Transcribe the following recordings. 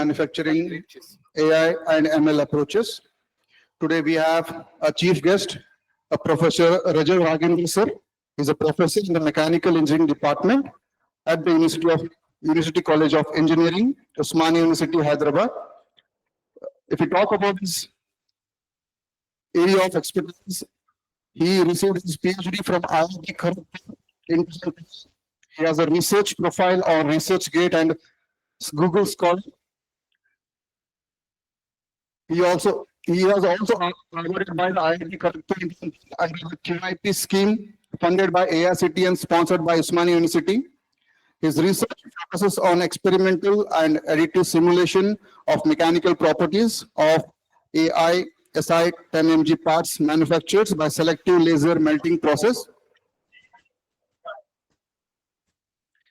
manufacturing, AI and ML approaches. Today we have a chief guest, a Professor Rajav Ragendra sir. He's a professor in the Mechanical Engineering Department at the University College of Engineering, Osmania University, Hyderabad. If we talk about his area of expertise, he received his PhD from IIT Kharagpur in 2000. He has a research profile on ResearchGate and Google Scholar. He was also awarded by the IIT Kharagpur under the QIP scheme funded by AICT and sponsored by Osmania University. His research focuses on experimental and additive simulation of mechanical properties of AlSi10Mg parts manufactured by selective laser melting process.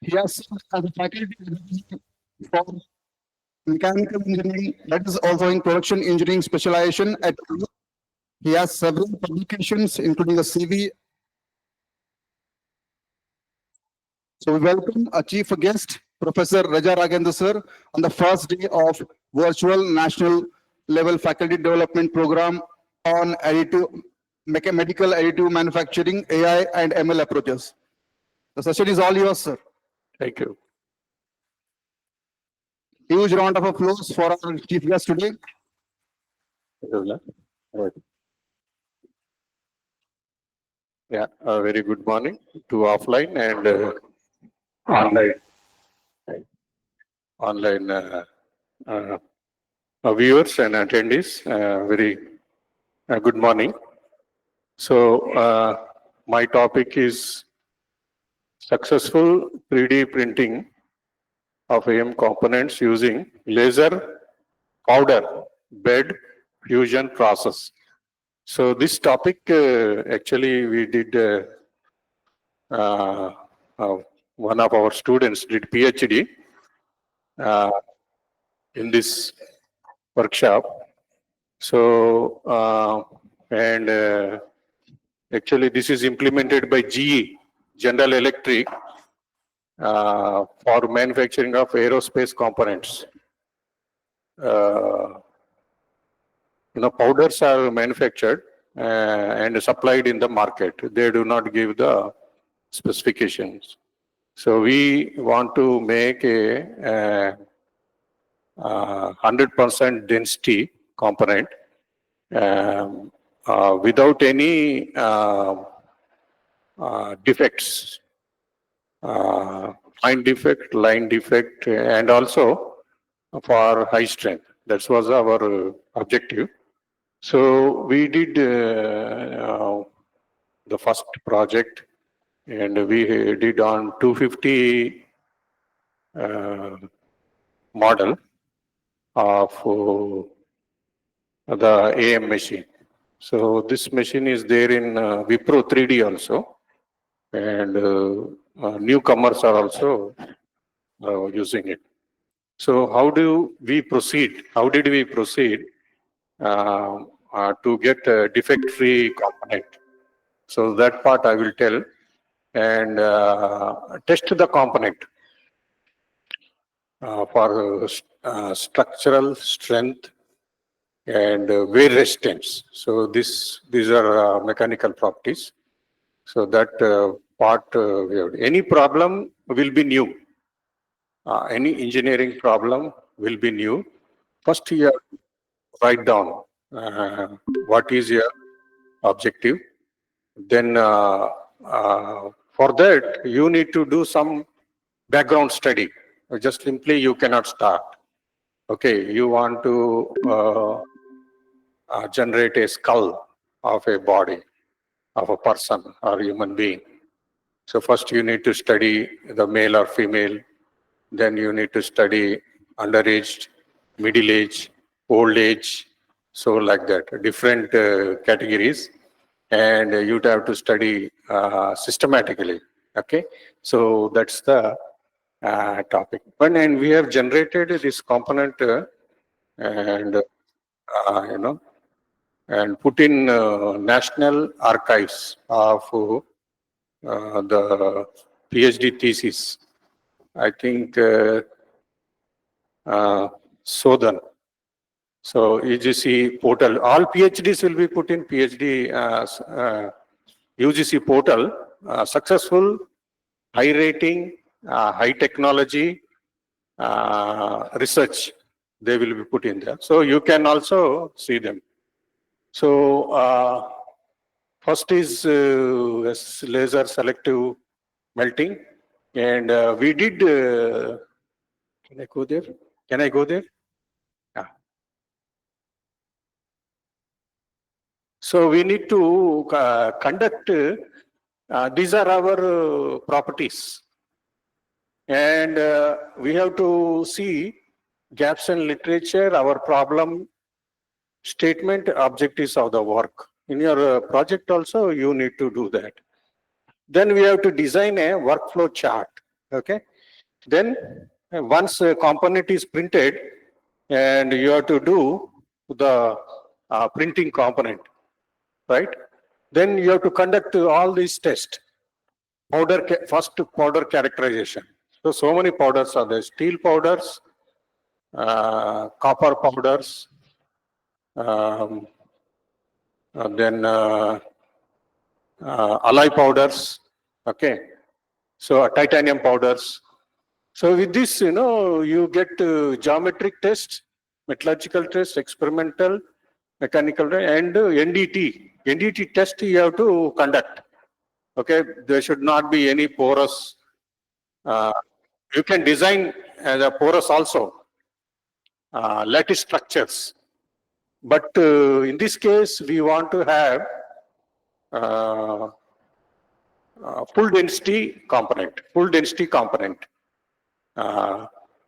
He has served as a faculty for mechanical engineering, that is also in production engineering specialization at. He has several publications, including a CV. So we welcome a chief guest, Professor Raja Ragendra sir, on the first day of virtual national level faculty development program on medical additive manufacturing, AI and ML approaches. The session is all yours, sir. Thank you. Huge round of applause for our chief guest today. Yeah, a very good morning to offline and online viewers and attendees. Very good morning. So my topic is successful 3D printing of AM components using laser powder bed fusion process. So this topic actually we did one of our students did PhD in this workshop. So actually this is implemented by GE, General Electric, for manufacturing of aerospace components. Powders are manufactured and supplied in the market. They do not give the specifications. So we want to make a 100% density component without any defects, fine defect, line defect, and also for high strength. That was our objective. So we did the first project, and we did on 250 model of the AM machine. So this machine is there in Wipro 3D also, and newcomers are also using it. So how do we proceed? How did we proceed to get a defect-free component? So that part I will tell, and test the component for structural strength and wear resistance. So these are mechanical properties. So that part we have. Any problem will be new. Any engineering problem will be new. First, you have to write down what is your objective. Then for that, you need to do some background study. Just simply you cannot start. Okay, you want to generate a skull of a body, of a person or human being. So first you need to study the male or female. Then you need to study underage, middle age, old age, so like that, different categories, and you'd have to study systematically. Okay, so that's the topic. And we have generated this component and and put in National Archives of the PhD thesis. I think Sodhan. So UGC portal, all PhDs will be put in PhD UGC portal, successful, high rating, high technology, research, they will be put in there. So you can also see them. So first is laser selective melting, and we did, can I go there? Can I go there? Yeah. So we need to conduct, these are our properties. And we have to see gaps in literature, our problem statement, objectives of the work. In your project also, you need to do that. Then we have to design a workflow chart. Okay. Then once a component is printed, and you have to do the printing component, right? Then you have to conduct all these tests. First powder characterization. So many powders are there: steel powders, copper powders, then alloy powders. Okay, so titanium powders. So with this, you get geometric tests, metallurgical tests, experimental, mechanical, and NDT. NDT test you have to conduct. Okay, there should not be any porous. You can design as a porous also, lattice structures. But in this case, we want to have full density component,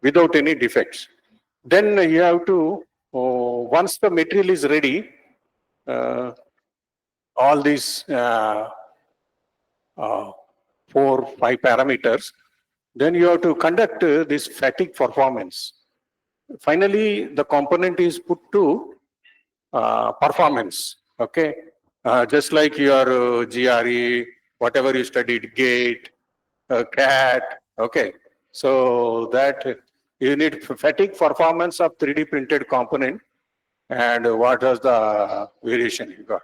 without any defects. Then you have to, once the material is ready, all these 4, 5 parameters, then you have to conduct this fatigue performance. Finally, the component is put to performance. Okay, just like your GRE, whatever you studied, GATE, CAT. Okay, so that you need fatigue performance of 3D printed component, and what was the variation you got.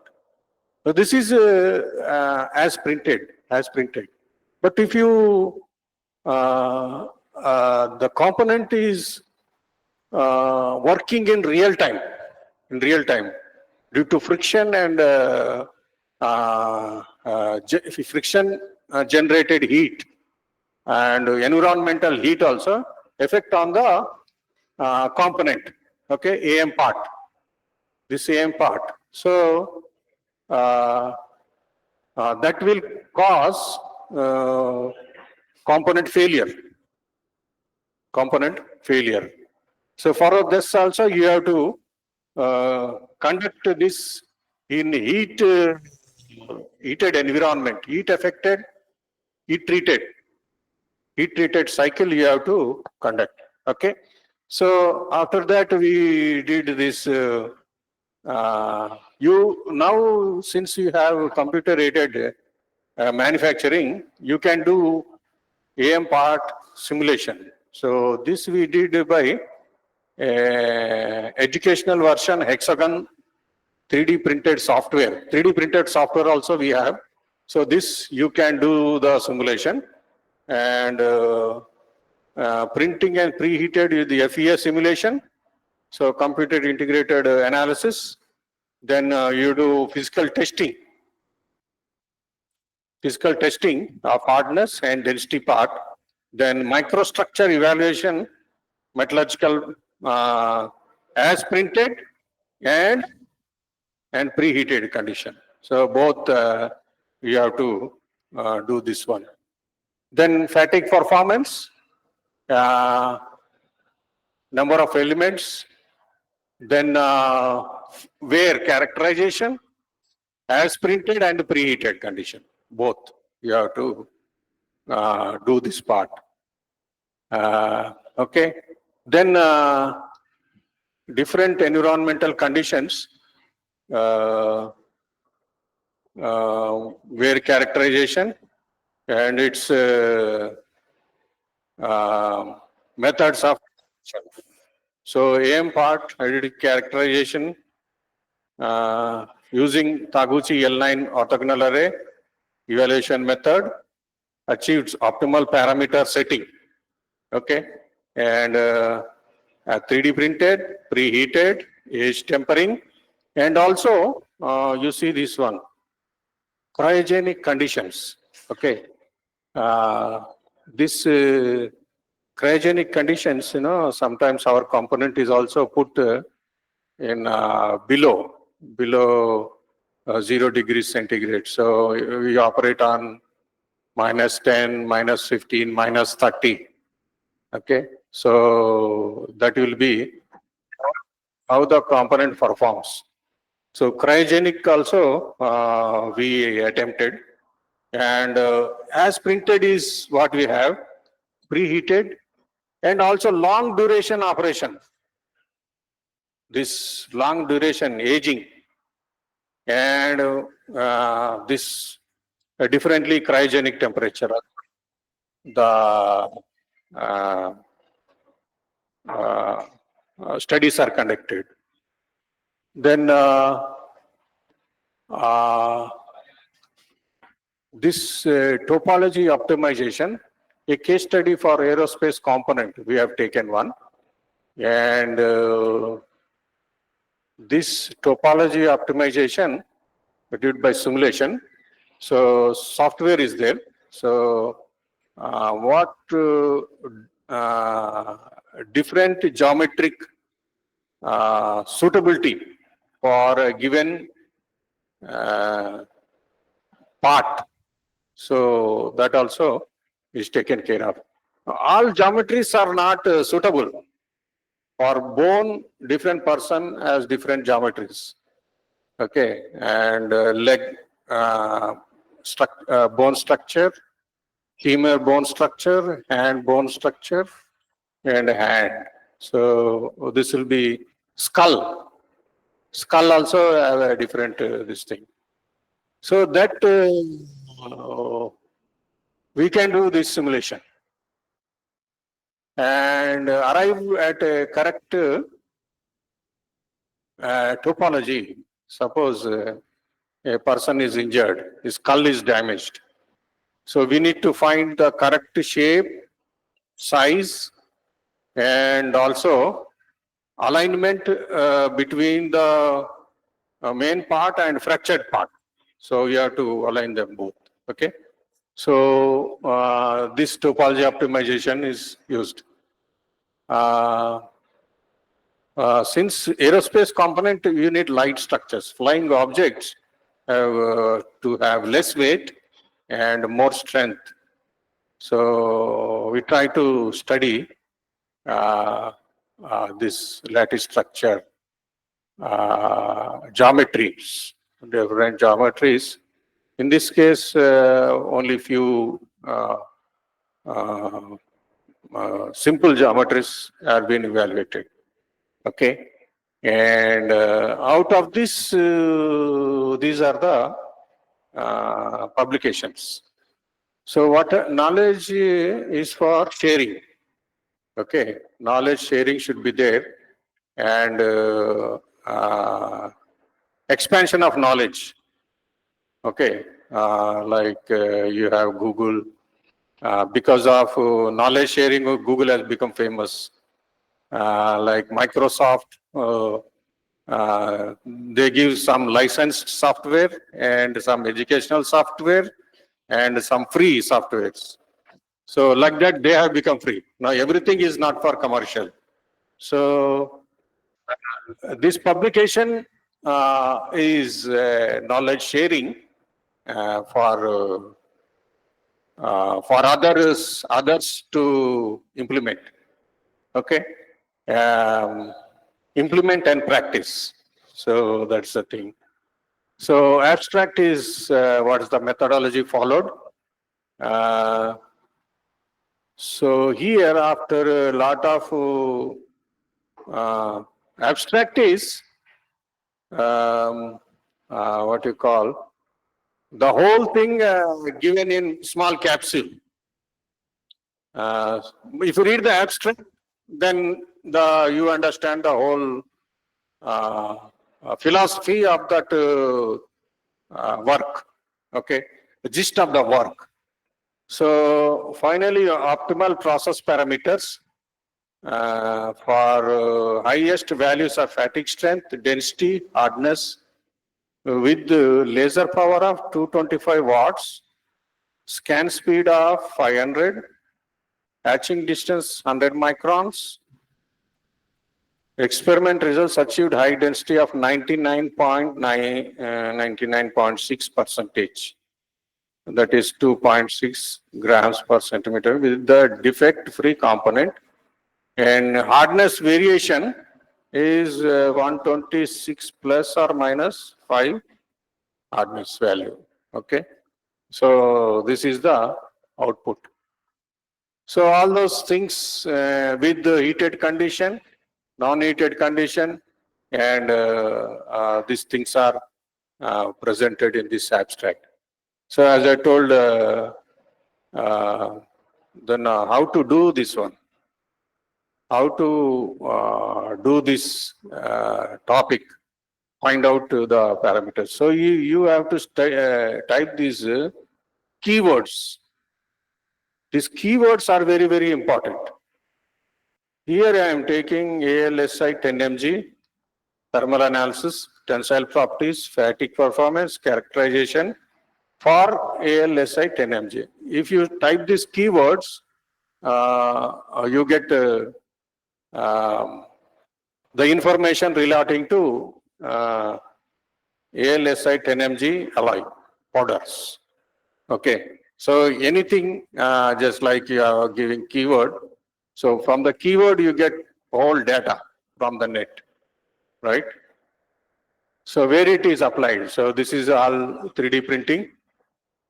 So this is as printed. But if you the component is working in real time, due to friction and friction generated heat and environmental heat also effect on the component. Okay, AM part. This AM part. So that will cause component failure. So for this also you have to conduct this in heated environment, heat treated cycle you have to conduct. Okay. So after that we did this. You now, since you have computer aided manufacturing, you can do AM part simulation. So this we did by educational version Hexagon 3D printed software. 3D printed software also we have. So this you can do the simulation, and printing and preheated with the FEA simulation. So computer integrated analysis. Then you do physical testing of hardness and density part. Then microstructure evaluation, metallurgical as printed and preheated condition. So both you have to do this one. Then fatigue performance, number of elements, then wear characterization, as printed and preheated condition. Both you have to do this part. Okay. Then different environmental conditions, wear characterization, and its methods of. So AM part, additive characterization, using Taguchi L9 orthogonal array evaluation method achieves optimal parameter setting. Okay, and 3D printed, preheated, age tempering, and also you see this one, cryogenic conditions. Okay, this cryogenic conditions, sometimes our component is also put in below 0 degrees centigrade. So we operate on -10, -15, -30. Okay, so that will be how the component performs. So cryogenic also we attempted, and as printed is what we have, preheated, and also long duration operation. This long duration aging, and this differently cryogenic temperature. The uh, studies are conducted. Then this topology optimization, a case study for aerospace component, we have taken one, and this topology optimization did by simulation. So software is there. So what different geometric suitability for a given part. So that also is taken care of. All geometries are not suitable. For bone, different person has different geometries. Okay, and leg bone structure, femur bone structure, hand bone structure, and hand. So this will be skull. Skull also have a different this thing. So that we can do this simulation and arrive at a correct topology. Suppose a person is injured, his skull is damaged. So we need to find the correct shape, size, and also alignment between the main part and fractured part. So you have to align them both. Okay. So this topology optimization is used. Since aerospace component, you need light structures. Flying objects have to have less weight and more strength. So we try to study this lattice structure geometries, different geometries. In this case, only few simple geometries are being evaluated. Okay, and out of this, these are the publications. So what knowledge is for sharing. Okay, knowledge sharing should be there, and expansion of knowledge. Okay, like you have Google. Because of knowledge sharing, Google has become famous. Like Microsoft, they give some licensed software and some educational software and some free softwares. So like that, they have become free. Now everything is not for commercial. So this publication is knowledge sharing for others to implement. Okay, implement and practice. So that's the thing. So abstract is what is the methodology followed. So here, after a lot of abstract is what you call the whole thing given in small capsule. If you read the abstract, then you understand the whole philosophy of that work. Okay, the gist of the work. So finally, optimal process parameters for highest values of fatigue strength, density, hardness, with laser power of 225 watts, scan speed of 500, hatching distance 100 microns. Experiment results achieved high density of 99.6 percentage. That is 2.6 grams per centimeter with the defect-free component. And hardness variation is 126 plus or minus 5 hardness value. Okay. So this is the output. So all those things with the heated condition, non-heated condition, and these things are presented in this abstract. So as I told, then how to do this one? How to do this topic? Find out the parameters. So you have to type these keywords. These keywords are very, very important. Here I am taking AlSi10Mg, thermal analysis, tensile properties, fatigue performance, characterization for AlSi10Mg. If you type these keywords, you get the information relating to AlSi10Mg alloy powders. Okay, so anything just like you are giving keyword. So from the keyword you get all data from the net, right? So where it is applied. So this is all 3D printing,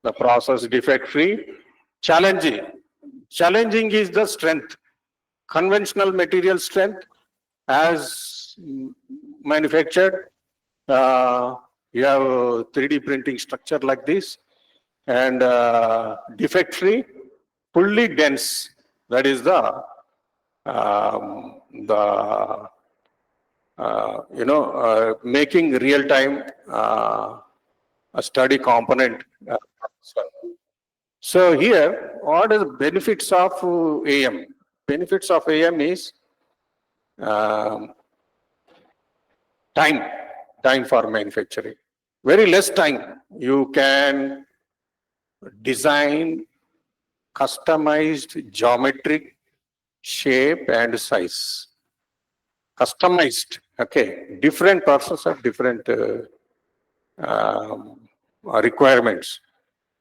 the process defect free. Challenging is the strength. Conventional material strength as manufactured. You have a 3D printing structure like this, and defect free, fully dense. That is the making real time a study component. So here, what are the benefits of AM? Benefits of AM is time for manufacturing. Very less time. You can design customized geometric shape and size. Customized, okay. Different persons have different requirements.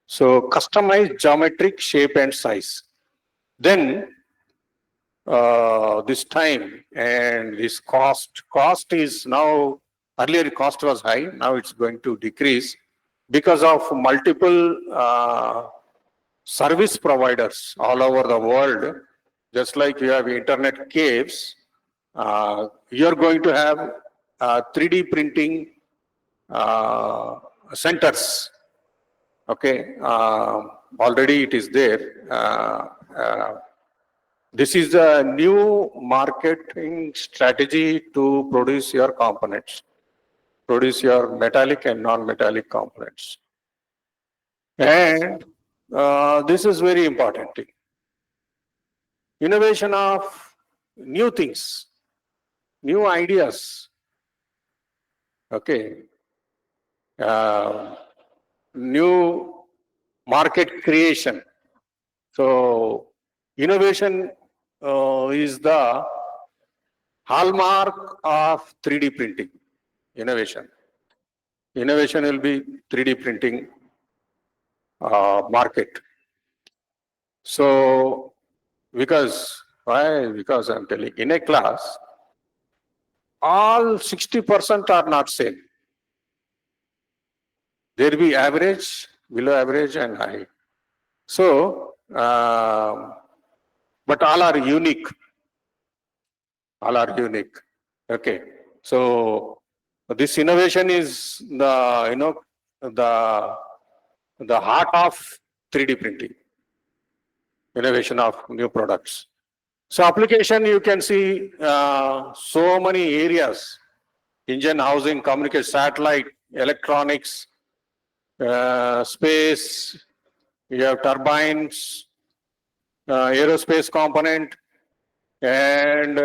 So customized geometric shape and size. Then this time and this cost is now, earlier cost was high, now it's going to decrease because of multiple service providers all over the world. Just like you have internet caves, you're going to have 3D printing centers. Okay, already it is there. This is a new marketing strategy to produce your components, produce your metallic and non-metallic components. And this is very important thing. Innovation of new things, new ideas. Okay. New market creation. So innovation is the hallmark of 3D printing. Innovation will be 3D printing market. So why? Because I'm telling, in a class, all 60% are not same. There will be average, below average, and high. So, but all are unique. All are unique. Okay. So this innovation is the heart of 3D printing. Innovation of new products. So application, you can see so many areas: engine housing, communication, satellite, electronics, space, you have turbines, aerospace component, and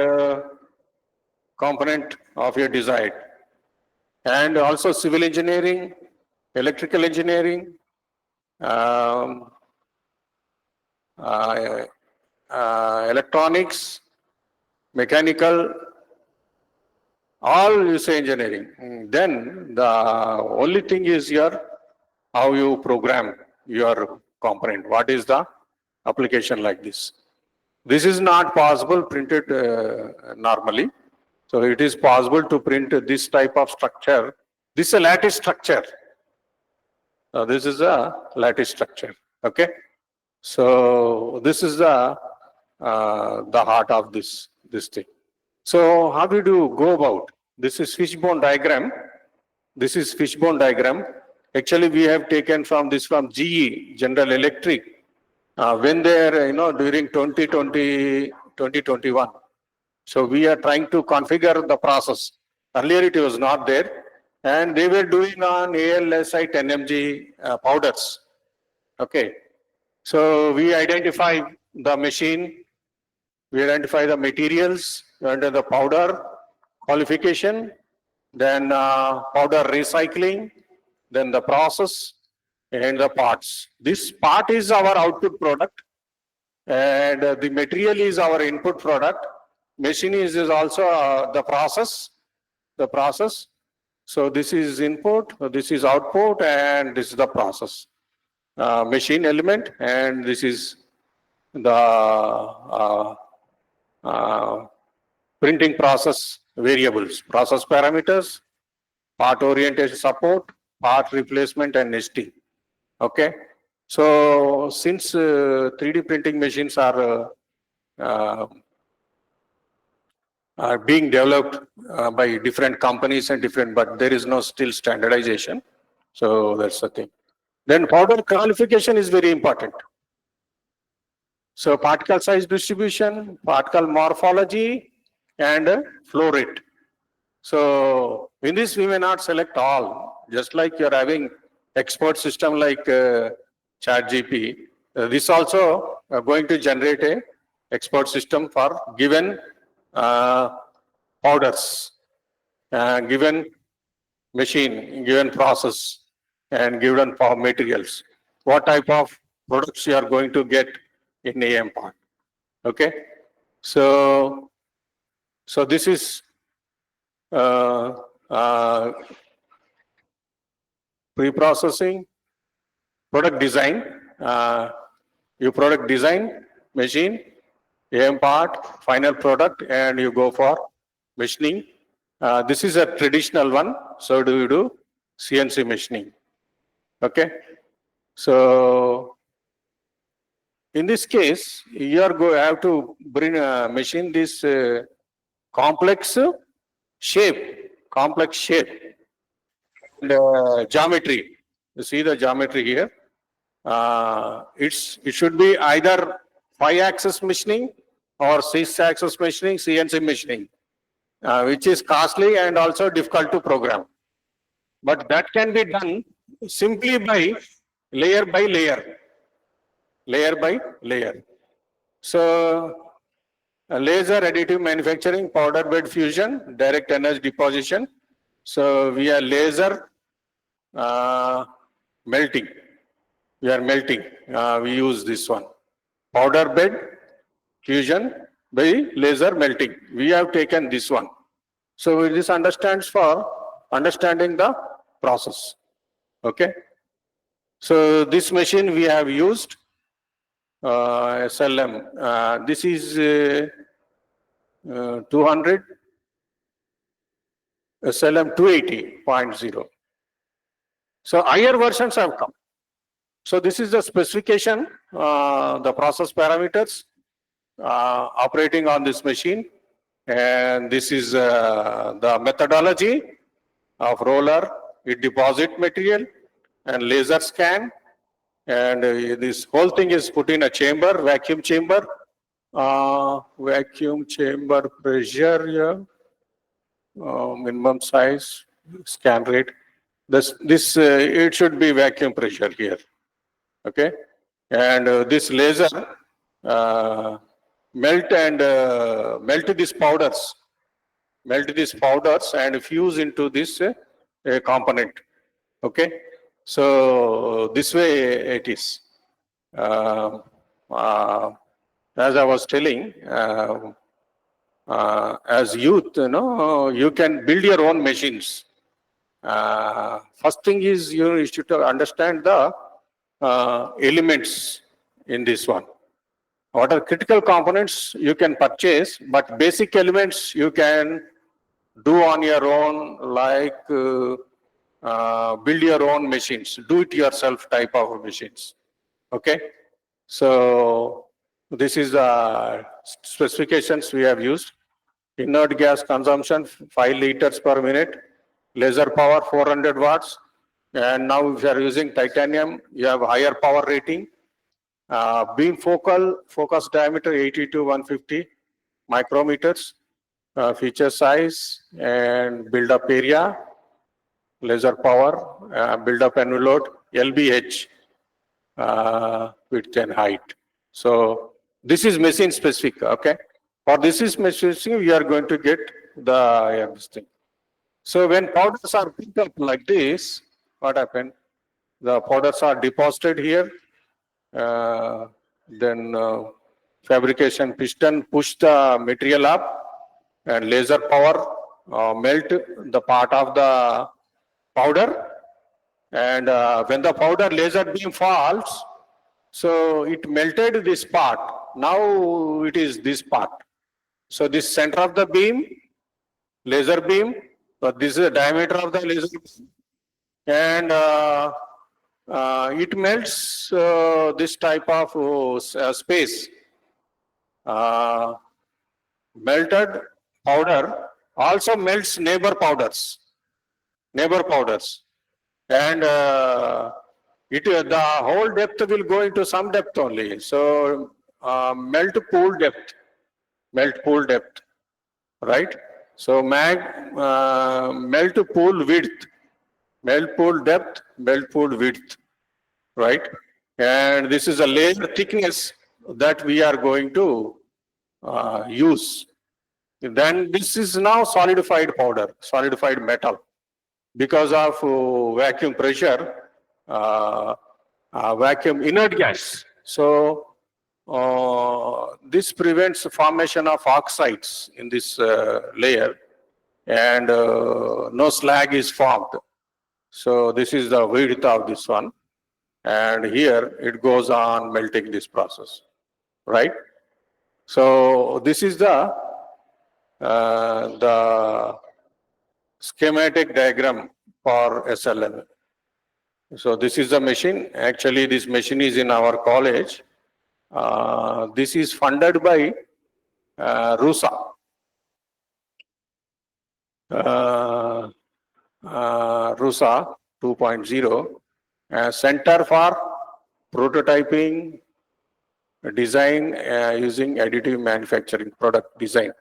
component of your design, and also civil engineering, electrical engineering, um, uh, electronics, mechanical, all you say engineering. Then the only thing is here how you program your component. What is the application like this? This is not possible printed normally. So it is possible to print this type of structure. This is a lattice structure. This is a lattice structure. Okay. So this is the heart of this thing. So how did you go about? This is fishbone diagram. This is fishbone diagram. Actually, we have taken from GE, General Electric, when they're, during 2021. So we are trying to configure the process. Earlier it was not there. And they were doing on AlSi10Mg powders. Okay. So we identify the machine, we identify the materials under the powder qualification, then powder recycling, then the process and the parts. This part is our output product, and the material is our input product. Machine is also the process. So this is input, this is output, and this is the process. Machine element, and this is the printing process variables, process parameters, part orientation support, part replacement, and nesting. Okay. So since 3D printing machines are being developed by different companies and but there is no still standardization. So that's the thing. Then powder qualification is very important. So particle size distribution, particle morphology, and flow rate. So in this we may not select all, just like you're having expert system like ChatGPT. This also going to generate a expert system for given powders, given machine, given process, and given materials. What type of products you are going to get in AM part. Okay. So this is pre-processing, product design, you product design, machine, AM part, final product, and you go for machining. This is a traditional one. So do you do CNC machining? Okay. So in this case, you are have to bring machine this complex shape, and geometry. You see the geometry here. It should be either 5-axis machining or 6-axis machining, CNC machining, which is costly and also difficult to program. But that can be done simply by layer by layer. So laser additive manufacturing, powder bed fusion, direct energy deposition. So we are laser melting. We are melting. We use this one. Powder bed fusion by laser melting. We have taken this one. So this understands for understanding the process. Okay. So this machine we have used SLM. This is 200 SLM 280.0. So higher versions have come. So this is the specification, the process parameters operating on this machine, and this is the methodology of roller. It deposit material and laser scan, and this whole thing is put in a chamber, vacuum chamber, Vacuum chamber pressure here, minimum size, scan rate. This it should be vacuum pressure here. Okay, and this laser melt these powders and fuse into this component. Okay, so this way it is. Uh, uh, as I was telling, as youth, you can build your own machines. First thing is you should understand the elements in this one. What are critical components you can purchase, but basic elements you can do on your own, like build your own machines, do it yourself type of machines. Okay, so this is the specifications we have used. Inert gas consumption 5 liters per minute, laser power 400 watts, and now if you are using titanium, you have higher power rating. Beam focus diameter 80 to 150 micrometers, feature size and build up area, laser power, build up envelope, LBH, width and height. So this is machine specific, okay? For this is machine specific, you are going to get this thing. So when powders are picked up like this, what happened? The powders are deposited here, then fabrication piston push the material up, and laser power melt the part of the powder, and when the powder laser beam falls, so it melted this part. Now it is this part. So this center of the beam, laser beam, this is the diameter of the laser beam, and it melts this type of space. Melted powder also melts neighbor powders, and the whole depth will go into some depth only. So melt pool depth, right? So melt pool width, melt pool depth, melt pool width, right? And this is a layer thickness that we are going to use. Then this is now solidified powder, solidified metal. Because of vacuum pressure, vacuum inert gas. So this prevents formation of oxides in this layer, and no slag is formed. So this is the width of this one, and here it goes on melting this process, right? So this is the schematic diagram for SLM. So this is the machine. Actually, this machine is in our college. This is funded by RUSA. RUSA 2.0, Center for Prototyping Design using Additive Manufacturing Product Design.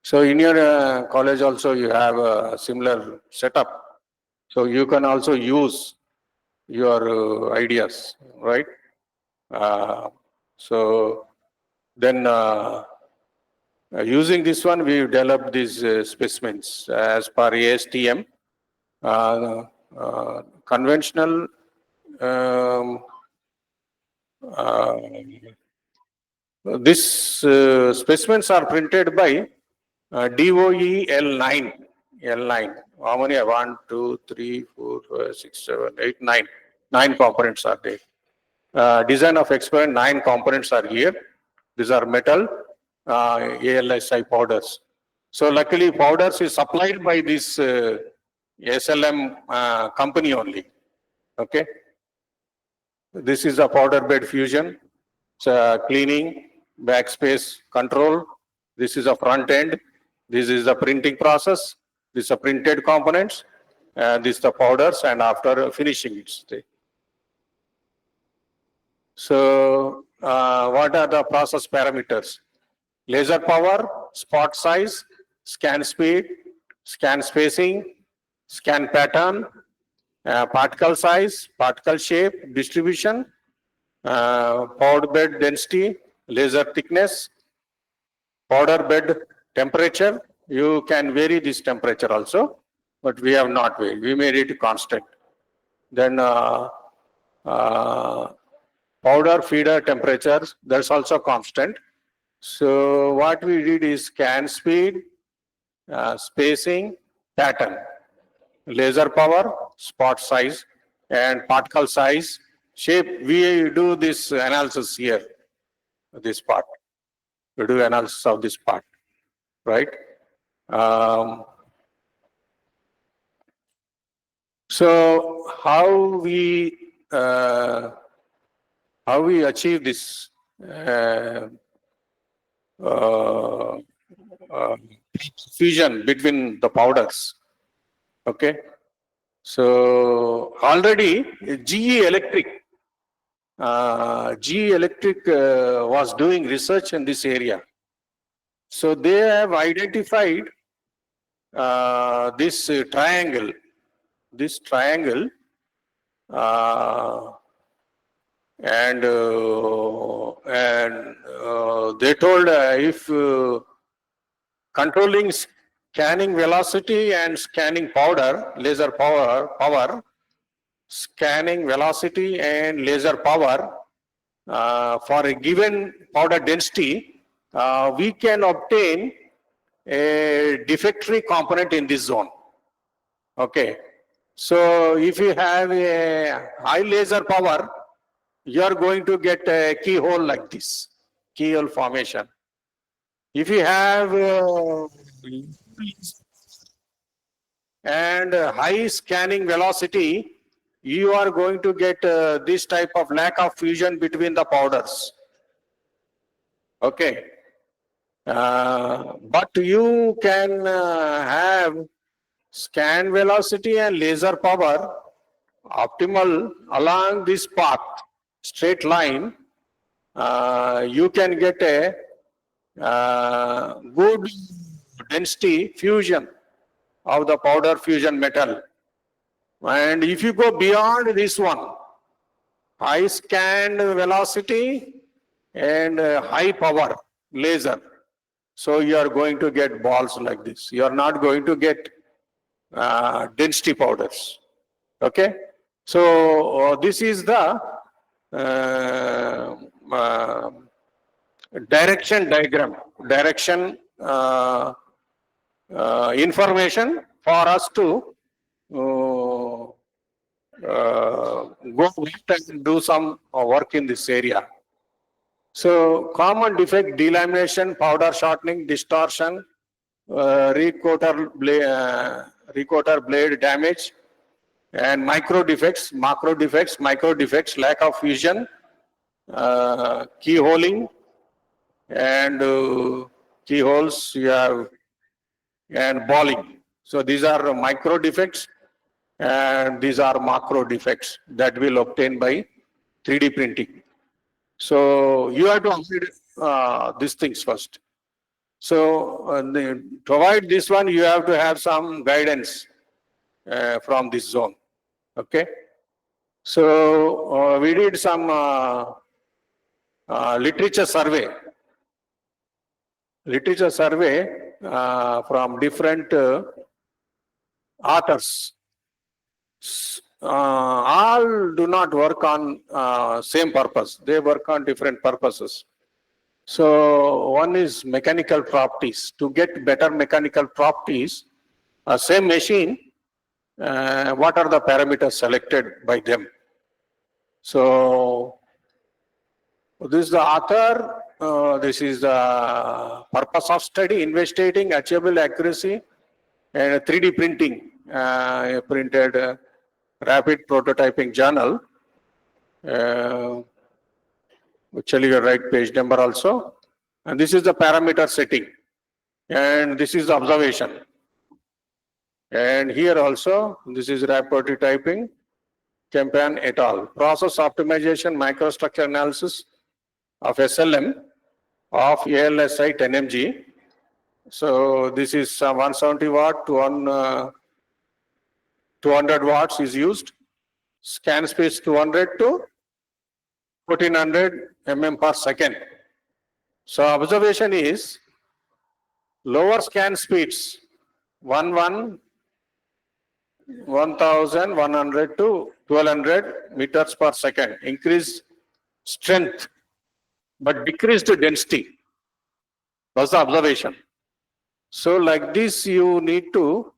So in your college also you have a similar setup. So you can also use your ideas, right? So then using this one, we developed these specimens as per ASTM. Conventional these specimens are printed by DOE L9. How many? 1, 2, 3, 4, 5, 6, 7, 8, 9. 9 components are there. Design of experiment, 9 components are here. These are metal, AlSi powders. So luckily powders is supplied by this SLM company only. Okay. This is a powder bed fusion, cleaning, backspace control. This is a front end. This is the printing process. This is a printed components. This is the powders, and after finishing it. So what are the process parameters? laser power, spot size, scan speed, scan spacing, scan pattern, particle size, particle shape, distribution, powder bed density, laser thickness, powder bed temperature. You can vary this temperature also, but we have not varied. We made it constant. Then powder feeder temperatures, that's also constant. So what we did is scan speed, spacing, pattern, laser power, spot size, and particle size, shape. We do this analysis here, this part. We do analysis of this part, right? So how we achieve this fusion between the powders? Okay. So already GE Electric was doing research in this area. So they have identified this triangle, and they told if controlling scanning velocity and scanning powder, laser power, scanning velocity and laser power for a given powder density, we can obtain a defect-free component in this zone. Okay. So if you have a high laser power, you are going to get a keyhole like this, keyhole formation. If you have and high scanning velocity, you are going to get this type of lack of fusion between the powders. Okay. But you can have scan velocity and laser power optimal along this path, straight line. You can get a good density fusion of the powder fusion metal. And if you go beyond this one, high scan velocity and high power laser, so you are going to get balls like this. You are not going to get density powders. Okay. So this is the direction diagram, information for us to go left and do some work in this area. So common defect: delamination, powder shortening, distortion, recoater blade damage, and macro defects, lack of fusion, keyholing, and keyholes you have, and balling. So these are micro defects, and these are macro defects that will obtain by 3D printing. So you have to avoid these things first. So to provide this one, you have to have some guidance from this zone. Okay. So we did some literature survey from different authors. All do not work on same purpose. They work on different purposes. So one is mechanical properties. To get better mechanical properties, same machine, what are the parameters selected by them? So this is the author. This is the purpose of study: investigating achievable accuracy and 3D printing, printed rapid prototyping journal. Actually, you write page number also. And this is the parameter setting. And this is the observation. And here also, this is rapid prototyping, Campan et al. Process optimization, microstructure analysis of SLM of AlSi10Mg. So this is 170 watt to 200 watts is used. Scan speed 200 to 1400 mm per second. So observation is lower scan speeds 1100 to 1200 meters per second, increase strength but decreased density. That's the observation. So like this, you need to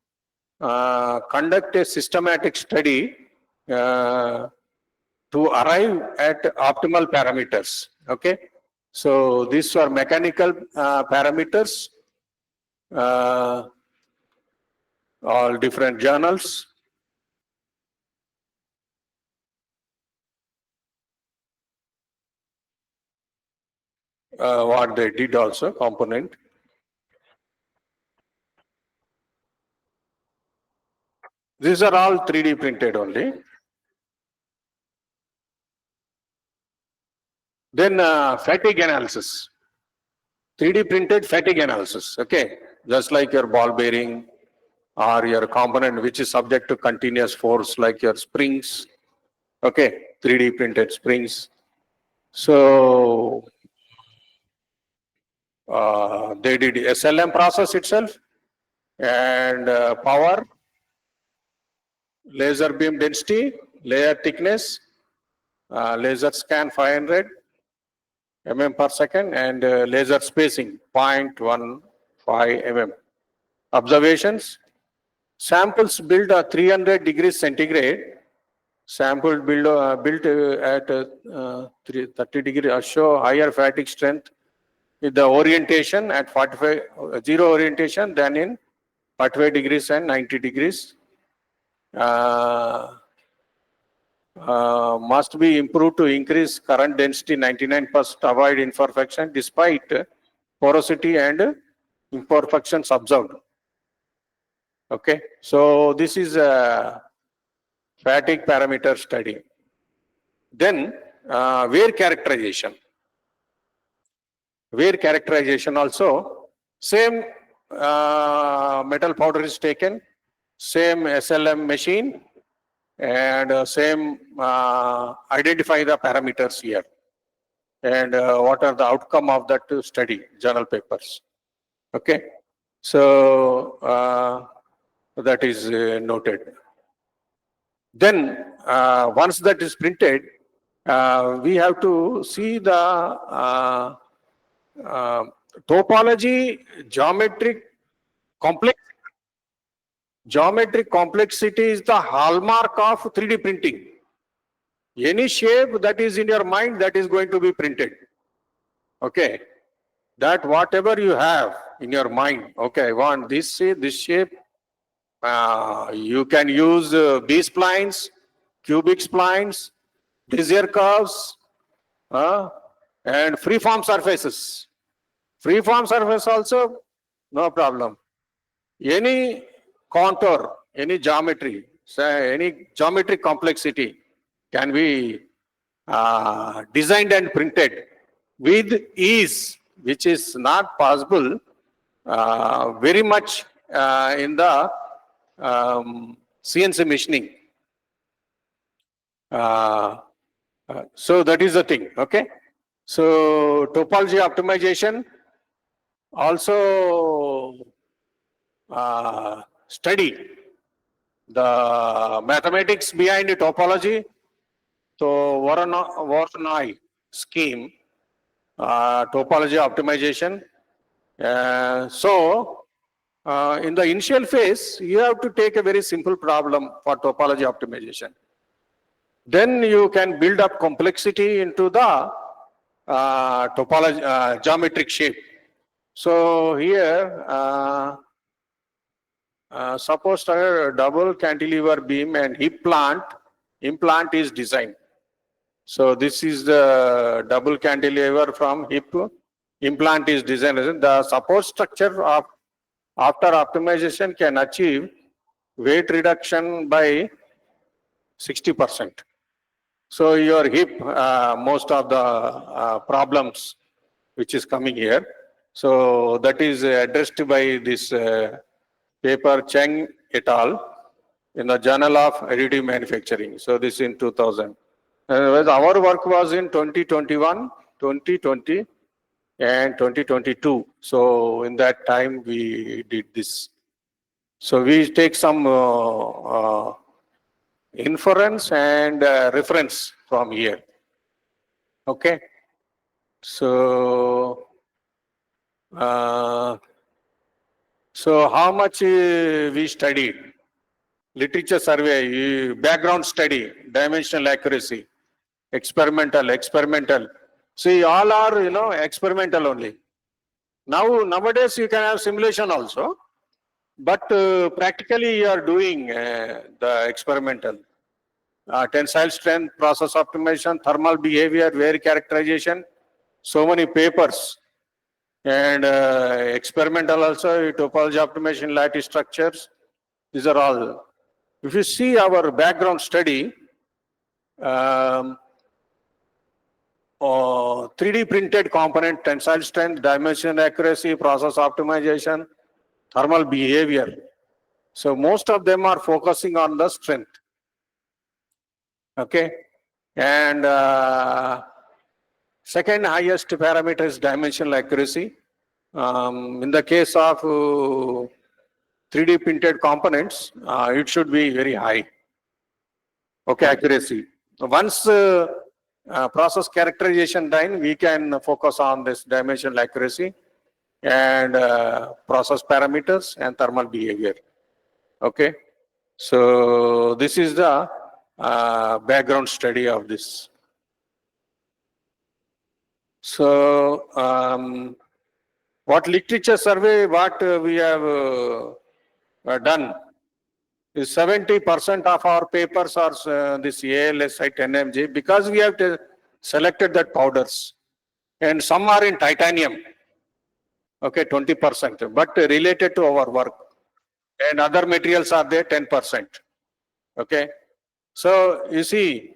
conduct a systematic study to arrive at optimal parameters. Okay. So these are mechanical parameters, all different journals. What they did also, component. These are all 3D printed only. Then fatigue analysis. 3D printed fatigue analysis. Okay. Just like your ball bearing or your component which is subject to continuous force like your springs. Okay. 3D printed springs. So they did SLM process itself and power, laser beam density, layer thickness, laser scan 500 mm per second, and laser spacing 0.15 mm. Observations: samples built at 300 degrees centigrade. Sample built at 30 degrees show higher fatigue strength with the orientation at 45 zero orientation than in 45 degrees and 90 degrees. Must be improved to increase current density 99%, avoid imperfection despite porosity and imperfections observed. Okay, so this is a fatigue parameter study. Then wear characterization. Wear characterization also, same metal powder is taken, same SLM machine, and same identify the parameters here and what are the outcome of that study, journal papers. Okay, so that is noted. Then once that is printed, we have to see the topology, geometric complexity is the hallmark of 3D printing. Any shape that is in your mind, that is going to be printed. Okay, that whatever you have in your mind, okay, I want this shape. You can use B-splines, cubic splines, Bezier curves, and freeform surfaces. Freeform surface also, no problem. Any contour, any geometry, say any geometric complexity can be designed and printed with ease, which is not possible very much in the CNC machining. So that is the thing. Okay. So topology optimization also study the mathematics behind the topology. So Voronoi scheme, topology optimization. In the initial phase, you have to take a very simple problem for topology optimization. Then you can build up complexity into the topology, geometric shape. So here, suppose a double cantilever beam and hip implant is designed. So this is the double cantilever from hip implant is designed. The support structure of after optimization can achieve weight reduction by 60%. So your hip, most of the problems which is coming here. So that is addressed by this paper Cheng et al. In the Journal of Additive Manufacturing. So this in 2000. Our work was in 2021, 2020, and 2022. So in that time we did this. So we take some inference and reference from here. Okay. So how much we studied? Literature survey, background study, dimensional accuracy, experimental. See, all are, experimental only. Nowadays you can have simulation also, but practically you are doing the experimental. Tensile strength, process optimization, thermal behavior, wear characterization, so many papers. And experimental also, topology optimization, lattice structures. These are all. If you see our background study, 3D printed component, tensile strength, dimension accuracy, process optimization, thermal behavior. So most of them are focusing on the strength. Okay. And second highest parameter is dimensional accuracy. In the case of 3D printed components, it should be very high. Okay, accuracy. Once process characterization done, we can focus on this dimensional accuracy and process parameters and thermal behavior. Okay, so this is the background study of this. So what literature survey, what we have done is 70% of our papers are this AlSi10Mg because we have selected that powders, and some are in titanium. Okay, 20%, but related to our work, and other materials are there 10%. Okay, so you see,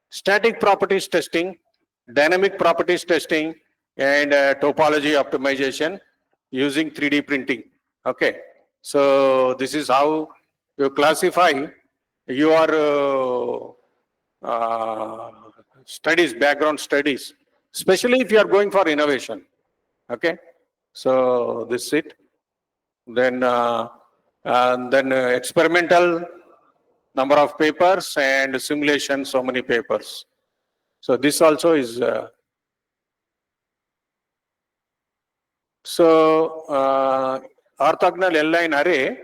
static properties testing, dynamic properties testing, and topology optimization using 3D printing. Okay, so this is how you classify your studies, background studies, especially if you are going for innovation. Okay, so this is it. Then experimental number of papers and simulation, so many papers. So this also is orthogonal L-line array,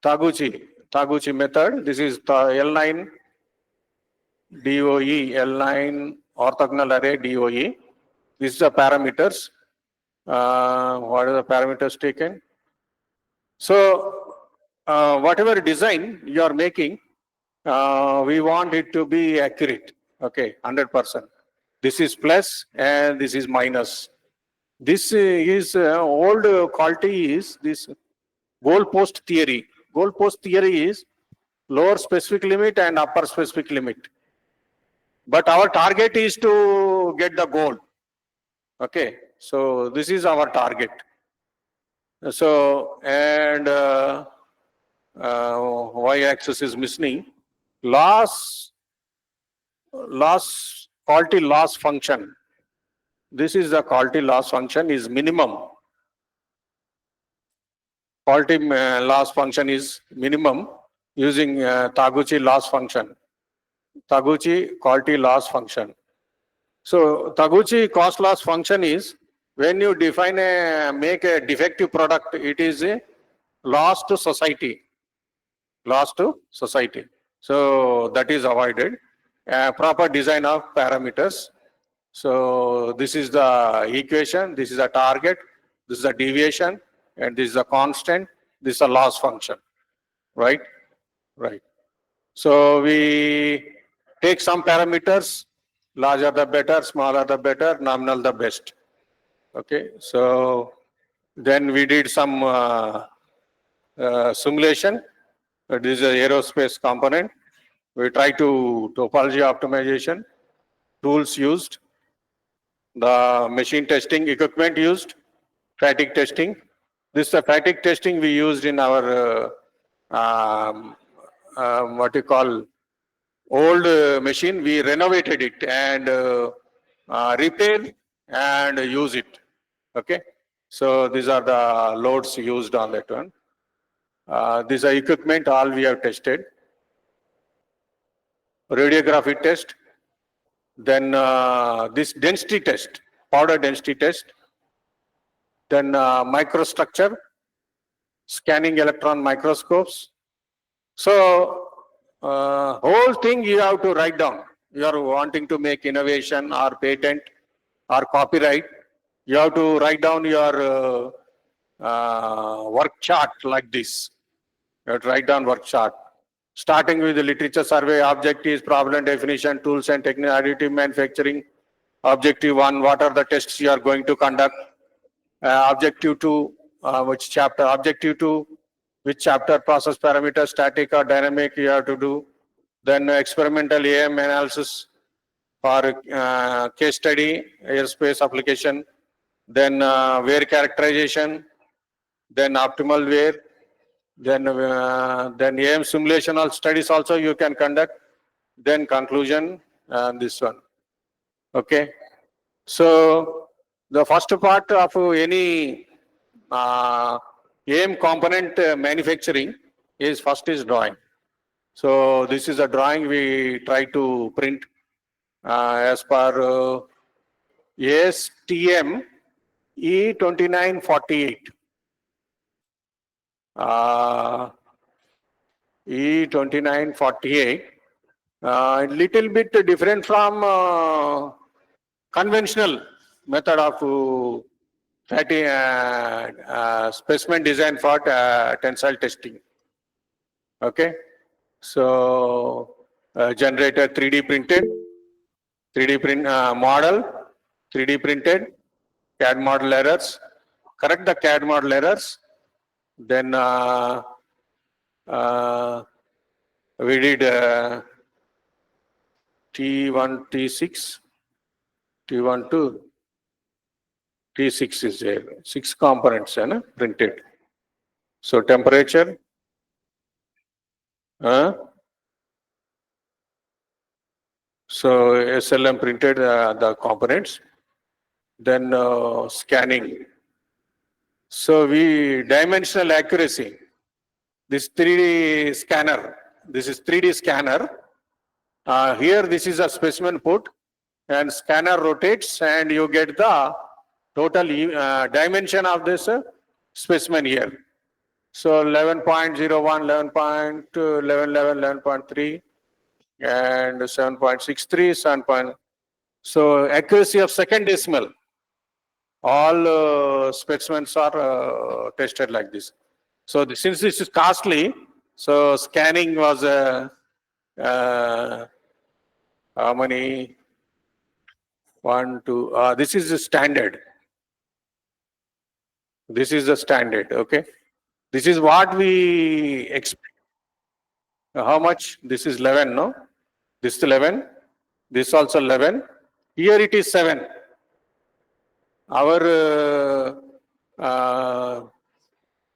Taguchi method. This is the L9 DOE, L9 orthogonal array DOE. This is the parameters. What are the parameters taken? So whatever design you are making, we want it to be accurate. Okay, 100%. This is plus and this is minus. This is old quality is this goalpost theory. Goalpost theory is lower specific limit and upper specific limit. But our target is to get the goal. Okay, so this is our target. So, and y-axis is missing. Quality loss function. This is the quality loss function is minimum. Quality loss function is minimum using Taguchi loss function. Taguchi quality loss function. So Taguchi cost loss function is when you define make a defective product, it is a loss to society. Loss to society. So that is avoided. Proper design of parameters. So this is the equation, this is a target, this is a deviation, and this is a constant, this is a loss function, right? Right. So we take some parameters, larger the better, smaller the better, nominal the best. Okay, so then we did some simulation. This is an aerospace component. We try to topology optimization, tools used, The machine testing equipment used, fatigue testing. This is the fatigue testing we used in our what you call old machine. We renovated it and repair and use it. Okay. So these are the loads used on that one. These are equipment all we have tested. Radiography test. Then this density test, powder density test. Then microstructure, scanning electron microscopes. So whole thing you have to write down. You are wanting to make innovation or patent or copyright. You have to write down your work chart like this. You have to write down work chart. Starting with the literature survey, objectives, problem definition, tools and technique, additive manufacturing. Objective 1, what are the tests you are going to conduct? Objective 2, which chapter? Objective 2, which chapter, process parameter, static or dynamic you have to do. Then experimental AM analysis for case study, airspace application. Then wear characterization. Then optimal wear. Then AM simulation studies also you can conduct. Then conclusion, this one. Okay. So the first part of any AM component manufacturing is first is drawing. So this is a drawing we try to print as per ASTM E2948. E2948, a little bit different from conventional method of fatty specimen design for tensile testing. Okay, so generator 3D printed, 3D print model, 3D printed, CAD model errors, correct the CAD model errors, then we did T1, T6, T1 to T6 is there. 6 components printed. So temperature, so SLM printed the components. Then scanning. So we dimensional accuracy. This 3D scanner. This is 3D scanner. Here this is a specimen put and scanner rotates and you get the total dimension of this specimen here. So 11.01, 11.11, 11.3 and 7.63, 7. So accuracy of second decimal. All specimens are tested like this. So since this is costly, so scanning was how many? 1, 2. This is the standard. This is the standard. Okay. This is what we expect. How much? This is 11, no? This is 11. This also 11. Here it is 7. Our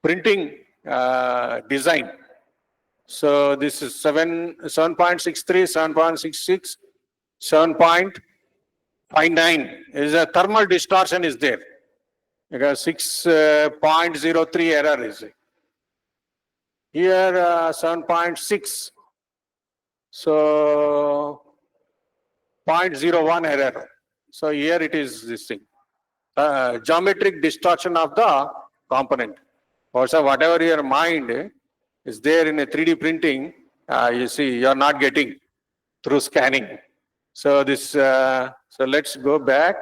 printing design. So this is 7.63, 7.66, 7.59 is a thermal distortion is there. Because 6.03 error is here 7.6. So 0.01 error. So here it is this thing. Geometric distortion of the component. Also, whatever your mind is there in a 3D printing, you see, you are not getting through scanning. So this, so let's go back.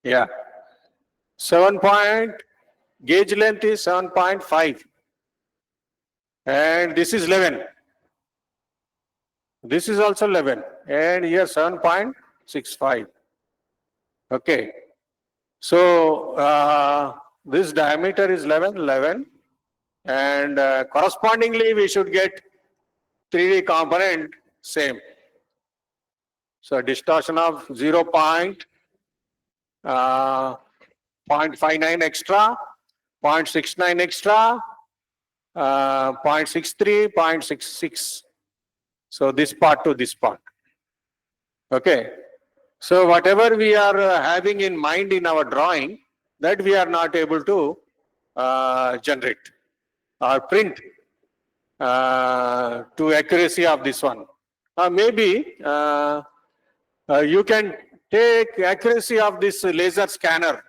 Yeah. 7 point, gauge length is 7.5. And this is 11. This is also 11. And here 7.65. Okay. So this diameter is 11. And correspondingly, we should get 3D component same. So distortion of 0.59 extra, 0.69 extra, 0.63, 0.66. So this part to this part. Okay. So whatever we are having in mind in our drawing, that we are not able to generate or print to accuracy of this one. Maybe you can take accuracy of this laser scanner,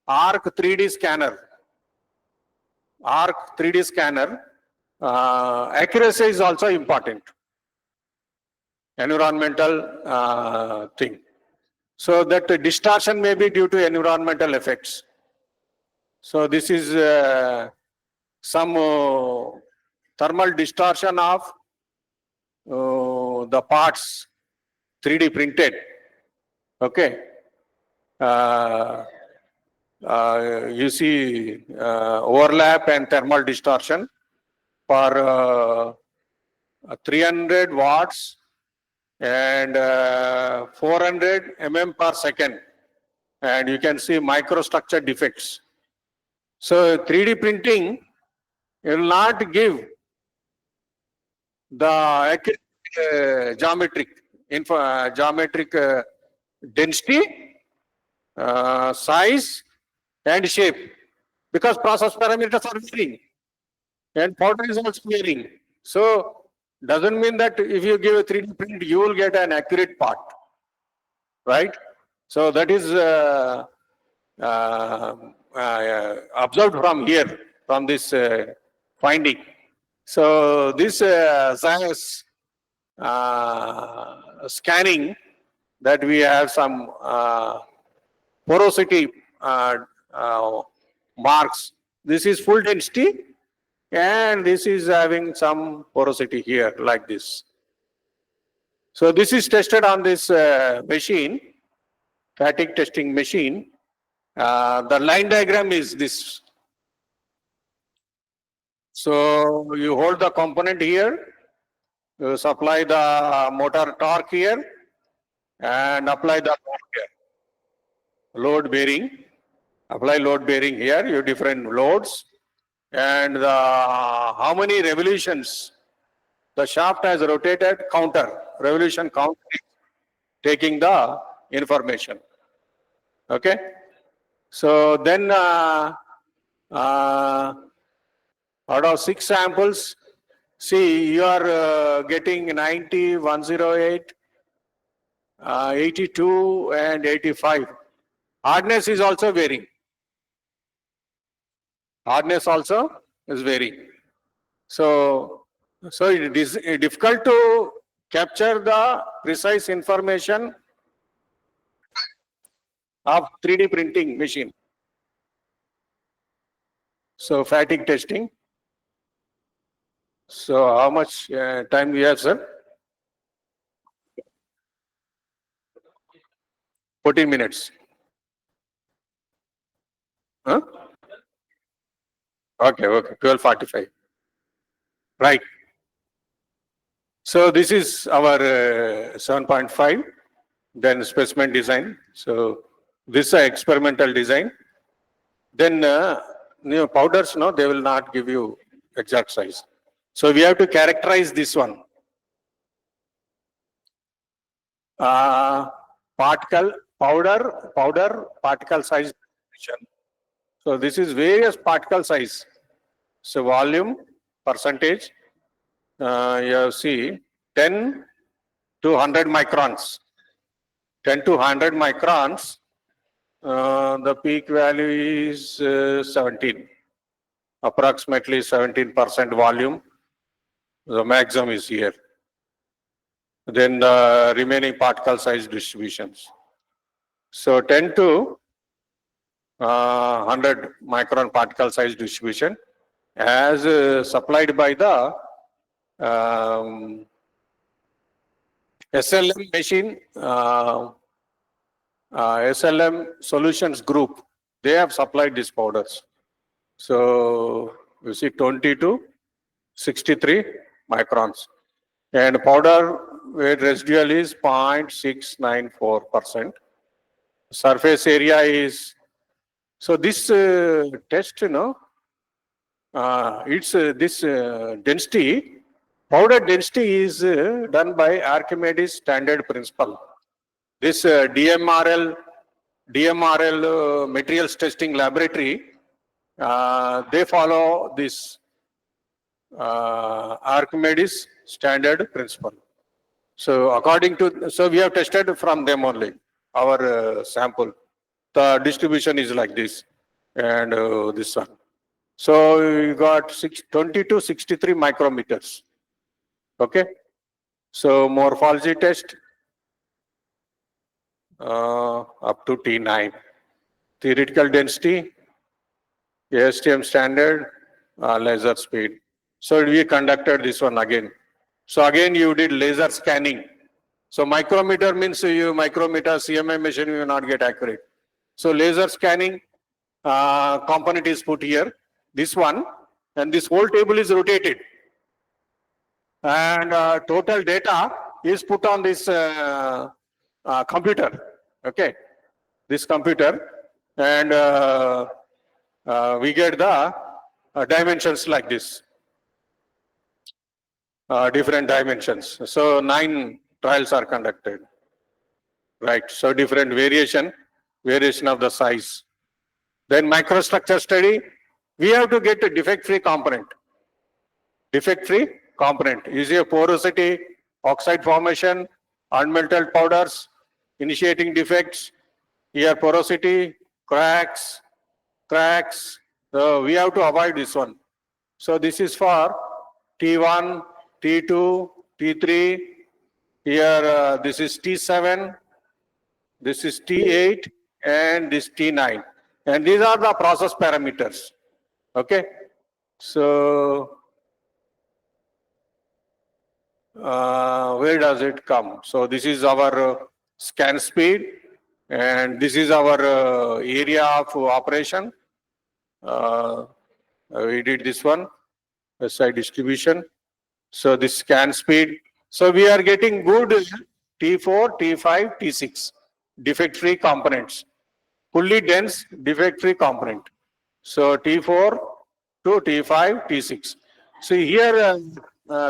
ARC 3D scanner. ARC 3D scanner, accuracy is also important. Environmental thing. So that distortion may be due to environmental effects. So this is some thermal distortion of the parts 3D printed. Okay. You see overlap and thermal distortion for 300 watts and 400 mm per second, and you can see microstructure defects. So 3D printing will not give the accurate geometric density, size and shape, because process parameters are varying and powder is also varying. So doesn't mean that if you give a 3D print, you will get an accurate part, right? So that is observed from here, from this finding. So this science scanning, that we have some porosity marks. This is full density, and this is having some porosity here like this. So this is tested on this machine, fatigue testing machine. The line diagram is this. So you hold the component here, you supply the motor torque here, and apply the load here. Load bearing, apply load bearing here, you different loads, and how many revolutions the shaft has rotated, counter, revolution counter, taking the information. Okay. So then out of 6 samples, see, you are getting 90, 108, 82 and 85. Hardness is also varying. Hardness also is varying. So it is difficult to capture the precise information of 3D printing machine. So fatigue testing. So how much time we have, sir? 14 minutes. Huh? Okay, 12:45. Right. So this is our 7.5, then specimen design. So this is experimental design. Then powders, no, they will not give you exact size. So we have to characterize this one. Particle, powder particle size. So this is various particle size. So volume, percentage, you see 10 to 100 microns. 10 to 100 microns, the peak value is 17. Approximately 17% volume. The maximum is here. Then the remaining particle size distributions. So 10 to 100 micron particle size distribution as supplied by the SLM machine, SLM Solutions Group. They have supplied these powders. So you see 20 to 63 microns. And powder where residual is 0.694%. Surface area is, so this test, this density, powder density is done by Archimedes standard principle. This DMRL materials testing laboratory, they follow this Archimedes standard principle. So according to, so we have tested from them only, our sample. The distribution is like this, and this one. So we got 20 to 63 micrometers. Okay. So morphology test up to T9. Theoretical density, ASTM standard, laser speed. So we conducted this one again. So again you did laser scanning. So micrometer means you micrometer CMM machine you will not get accurate. So laser scanning component is put here. This one, and this whole table is rotated. And total data is put on this computer. Okay, this computer, and we get the dimensions like this. Different dimensions. So 9 trials are conducted. Right. So different variation of the size. Then microstructure study, we have to get a defect-free component. Defect-free component is a porosity, oxide formation, unmelted powders, initiating defects, here porosity, cracks. So we have to avoid this one. So this is for T1, T2, T3. Here this is T7, this is T8, and this T9. And these are the process parameters. Okay. So where does it come? So this is our scan speed, and this is our area of operation. We did this one, SI distribution. So this scan speed. So we are getting good T4, T5, T6 defect-free components. Fully dense defect-free component. So T4 to T5, T6. So here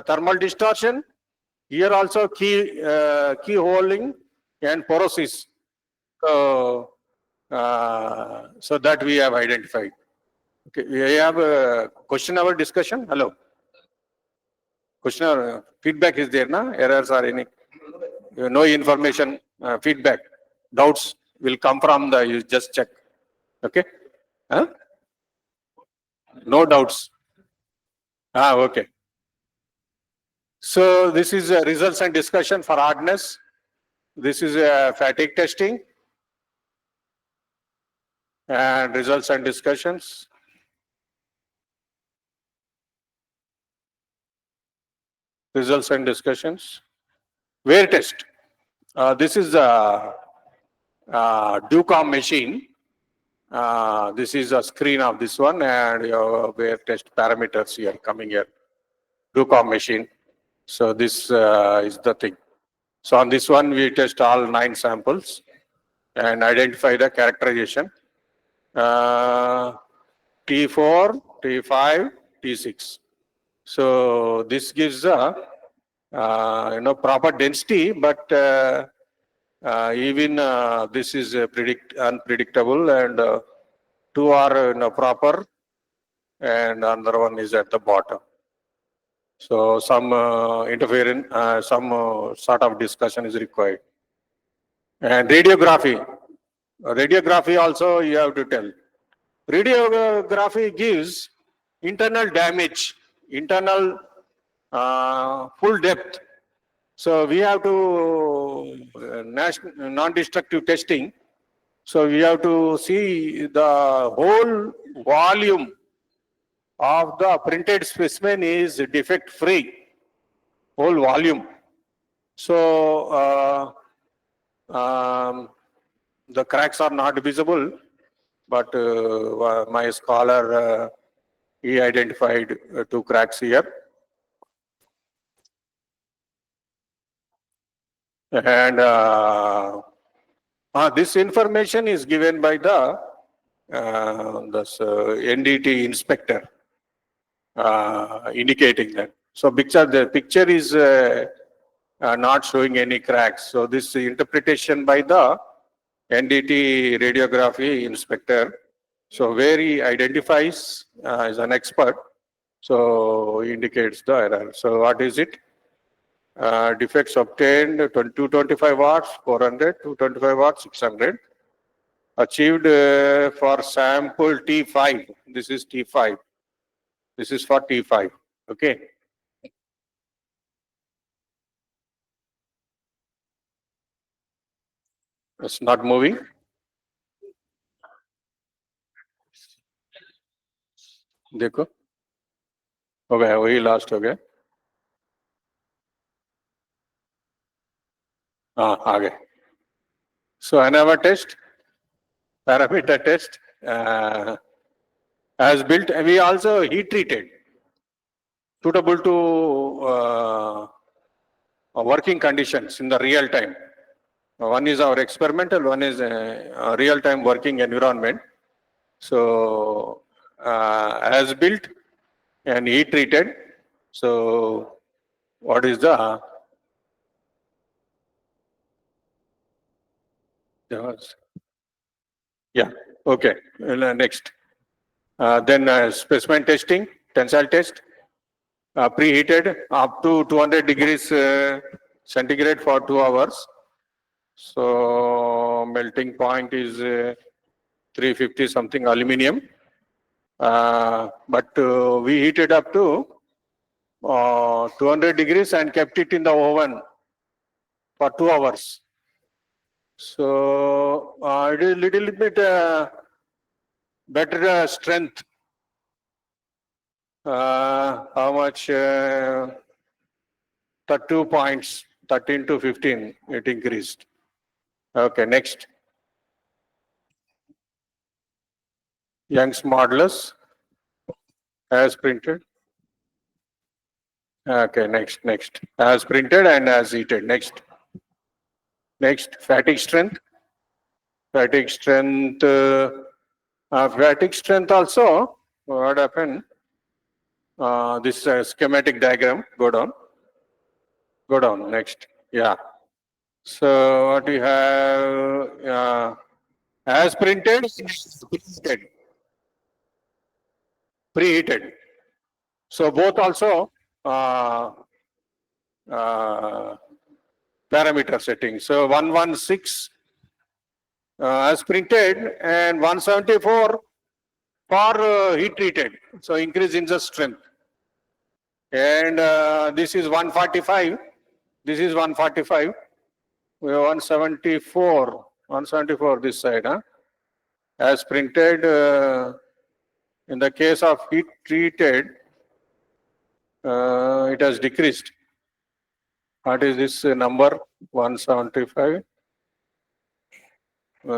thermal distortion. Here also key holding and porosis. So that we have identified. Okay, we have a question or discussion. Hello. Question or feedback is there, na? Errors or any? No information, feedback, doubts will come from the, you just check. Okay. Huh? No doubts. Okay. So this is results and discussion for hardness. This is fatigue testing and results and discussions. Results and discussions. Wear test. This is a DuCom machine. This is a screen of this one, and your wear test parameters here coming here. DuCom machine. So this is the thing. So on this one, we test all 9 samples and identify the characterization. T4, T5, T6. So this gives a proper density, but even this is unpredictable, and 2 are proper, and another one is at the bottom. So some interference, some sort of discussion is required. And radiography. Radiography also you have to tell. Radiography gives internal damage, internal full depth. So we have to non-destructive testing. So we have to see the whole volume of the printed specimen is defect free, whole volume. So the cracks are not visible, but my scholar he identified 2 cracks here. And this information is given by the NDT inspector, indicating that. So the picture is not showing any cracks. So this interpretation by the NDT radiography inspector. So where he identifies as an expert, so he indicates the error. So what is it? Defects obtained 225 watts, 400, 225 watts, 600. Achieved for sample T5. This is T5. This is for T5. Okay. It's not moving. देखो हो गया वही last हो गया हाँ आ गए so another test parameter test as built we also heat treated suitable to working conditions in the real time. One is our experimental, one is real time working environment. So as built and heat treated. So what is the yeah, okay. Next. Then specimen testing, tensile test, preheated up to 200 degrees centigrade for 2 hours. So melting point is 350 something aluminum. But we heated up to 200 degrees and kept it in the oven for 2 hours. So it is little bit better strength. How much? 32 points, 13 to 15, it increased. Okay, next. Young's modulus as printed. Okay, next. As printed and as heated. Next, fatigue strength. Fatigue strength also, what happened? This schematic diagram, go down, next. Yeah. So what we have, as printed, preheated. So both also parameter setting. So 116 as printed and 174 for heat treated. So increase in the strength. And this is 145. This is 145. We have 174 this side. As printed, in the case of heat treated, it has decreased. What is this number? 175.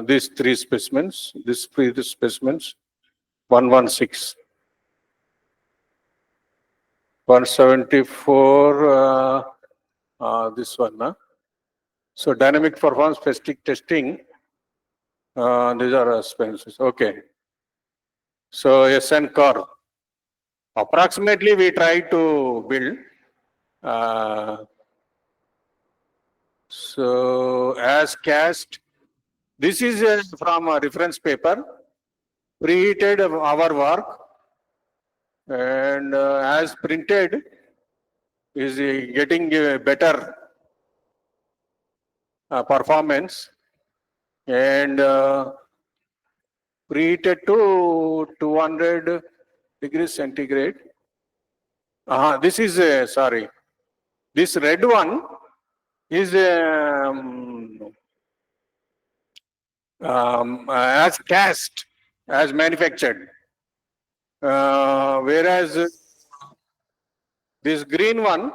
These three specimens, these specimens, 116. 174, this one. So dynamic performance specific testing, these are expenses. Okay. So SN curve. Approximately we try to build. So as cast, this is from a reference paper, preheated our work, and as printed is getting better performance, and preheated to 200 degrees centigrade. This is sorry, this red one is as cast, as manufactured, whereas this green one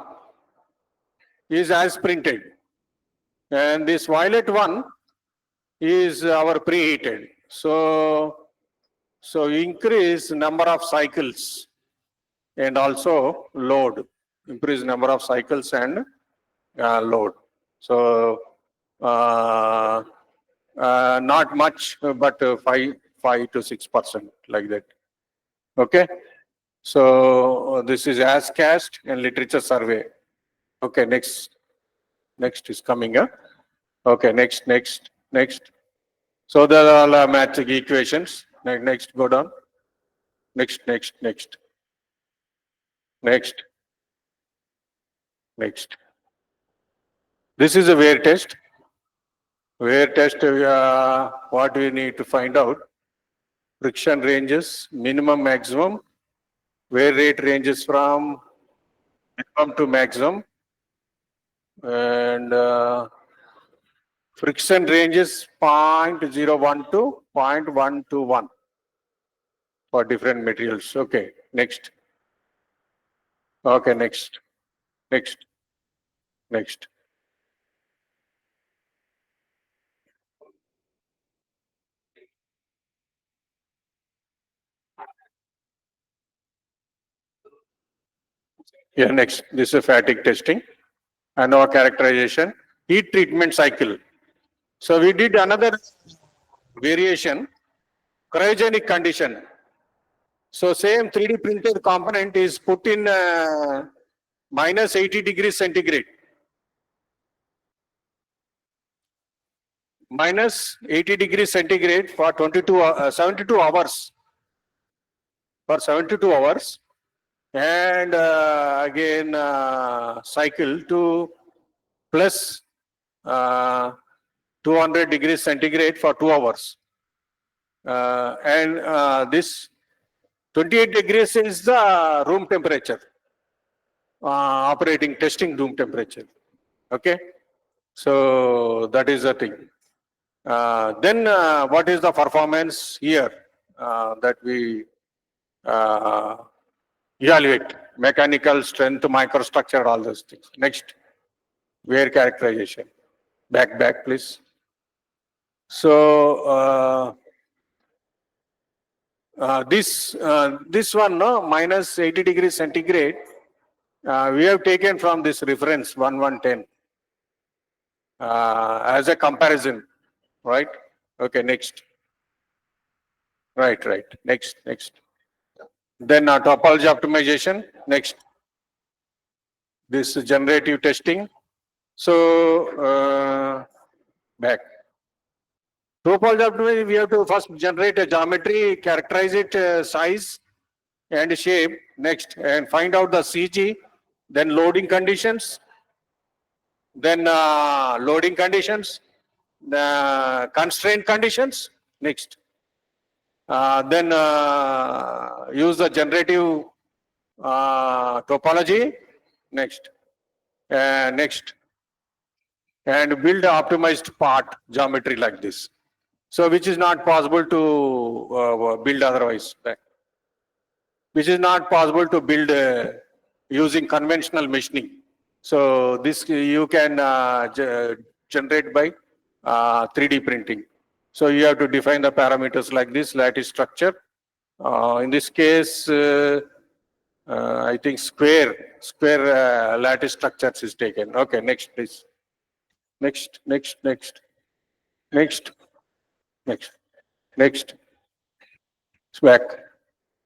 is as printed, and this violet one is our preheated. So increase number of cycles and also load, increase number of cycles and load. So Not much, but 5 to 6% like that. Okay. So this is as cast and literature survey. Okay, next is coming up. Okay, next. So there are all matrix equations. Next, go down. Next. This is a wear test. Wear test, what we need to find out. Friction ranges, minimum, maximum. Wear rate ranges from minimum to maximum. And friction ranges 0.01 to 0.121 for different materials. Okay, next. Okay, next. Yeah, next. This is fatigue testing and our characterization. Heat treatment cycle. So we did another variation, cryogenic condition. So same 3D printed component is put in minus 80 degrees centigrade. Minus 80 degrees centigrade for 72 hours. For 72 hours. And again cycle to plus 200 degrees centigrade for 2 hours. And this 28 degrees is the room temperature, operating testing room temperature. Okay, so that is the thing. Then what is the performance here that we evaluate? Mechanical strength, microstructure, all those things. Next, wear characterization. Back, please. So this one, no, minus 80 degrees centigrade, we have taken from this reference 1110 as a comparison, right? Okay, next. Right. Next. Then topology optimization. Next. This is generative testing. So back. Topology optimization, we have to first generate a geometry, characterize it, size and shape. Next, and find out the CG, then loading conditions, then loading conditions, the constraint conditions. Next, then use the generative topology. Next, and build optimized part geometry like this. So which is not possible to build otherwise. Which is not possible to build using conventional machining. So this you can generate by 3D printing. So you have to define the parameters like this, lattice structure. In this case, I think square lattice structures is taken. Okay, next please. Next. It's back.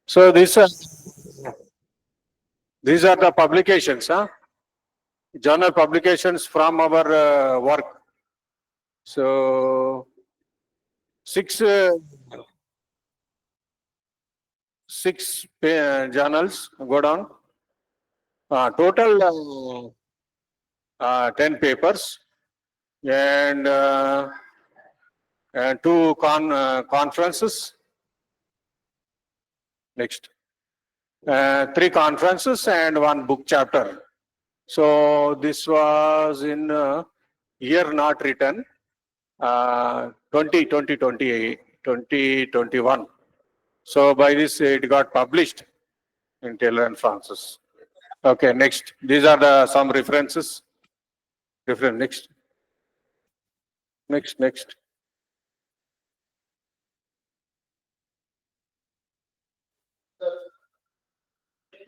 So these are the publications, journal publications from our work. So six journals, go down. Total 10 papers and 2 conferences. Next. 3 conferences and 1 book chapter. So this was in year not written, 2021. So by this it got published in Taylor and Francis. Okay, next. These are some references. Next.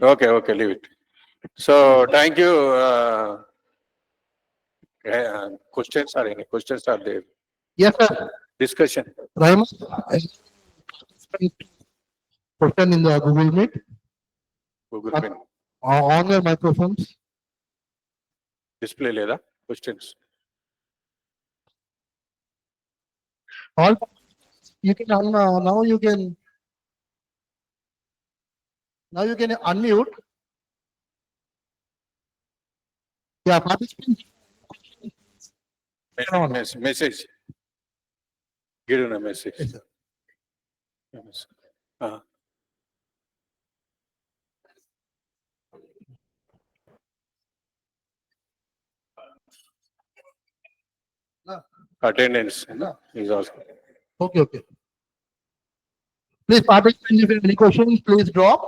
Okay, leave it. So thank you. Questions are any questions are there? Yes, sir. Discussion. Rahman, question in the Google Meet. Google Meet. On your microphones. Display లేదా questions. All you can now you can unmute. Yeah, participants. Message. Give a message. Yes, sir. Yes. Uh, No. Attendance No. is also. Okay, okay. Please participants, if you have any questions, please drop.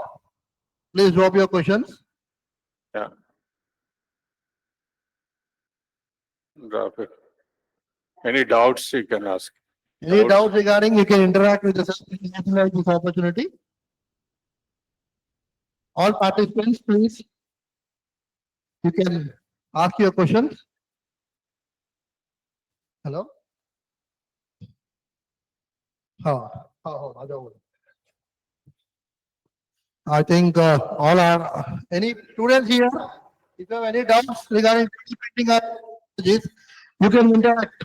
Please drop your questions. Yeah. Drop it. Any doubts you can ask. Any doubts regarding, you can interact with us, utilize this opportunity. All participants, please, you can ask your questions. Hello? I think all are, any students here, if you have any doubts regarding printing or this, you can interact.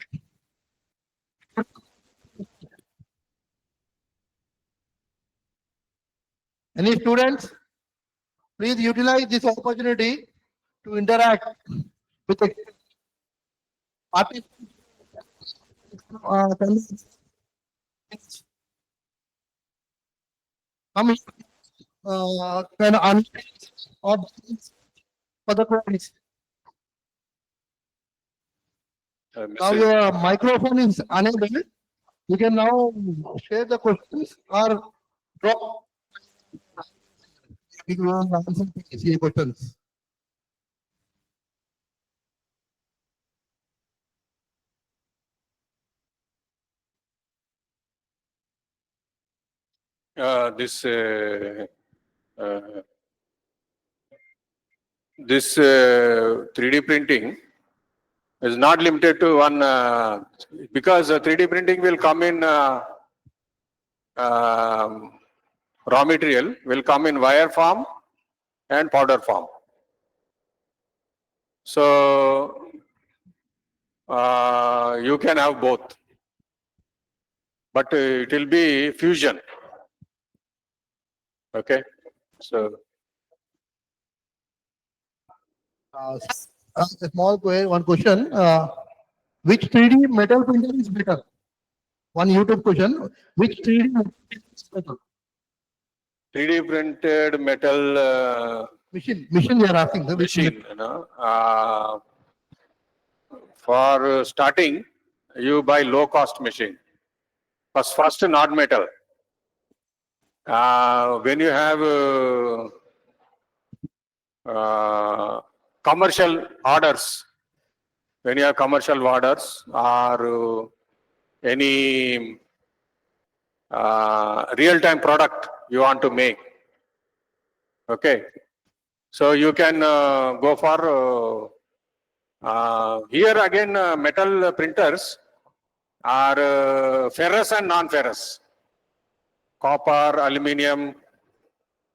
Any students, please utilize this opportunity to interact with the participants. Come here, can unmute or for the queries. Now Message. your microphone is unable. You can now share the questions or drop. You will answer the questions. This 3D printing is not limited to one because 3D printing will come in raw material will come in wire form and powder form. So you can have both, but it will be fusion. Okay, so A small one question. Which 3D metal printer is better? One YouTube question. Which 3D metal printer is better? 3D printed metal Machine you are asking. machine, you know, for starting, you buy low cost machine. First not metal. When you have commercial orders, when you have commercial orders or any real-time product you want to make, okay, so you can go for here again metal printers are ferrous and non-ferrous, copper, aluminium,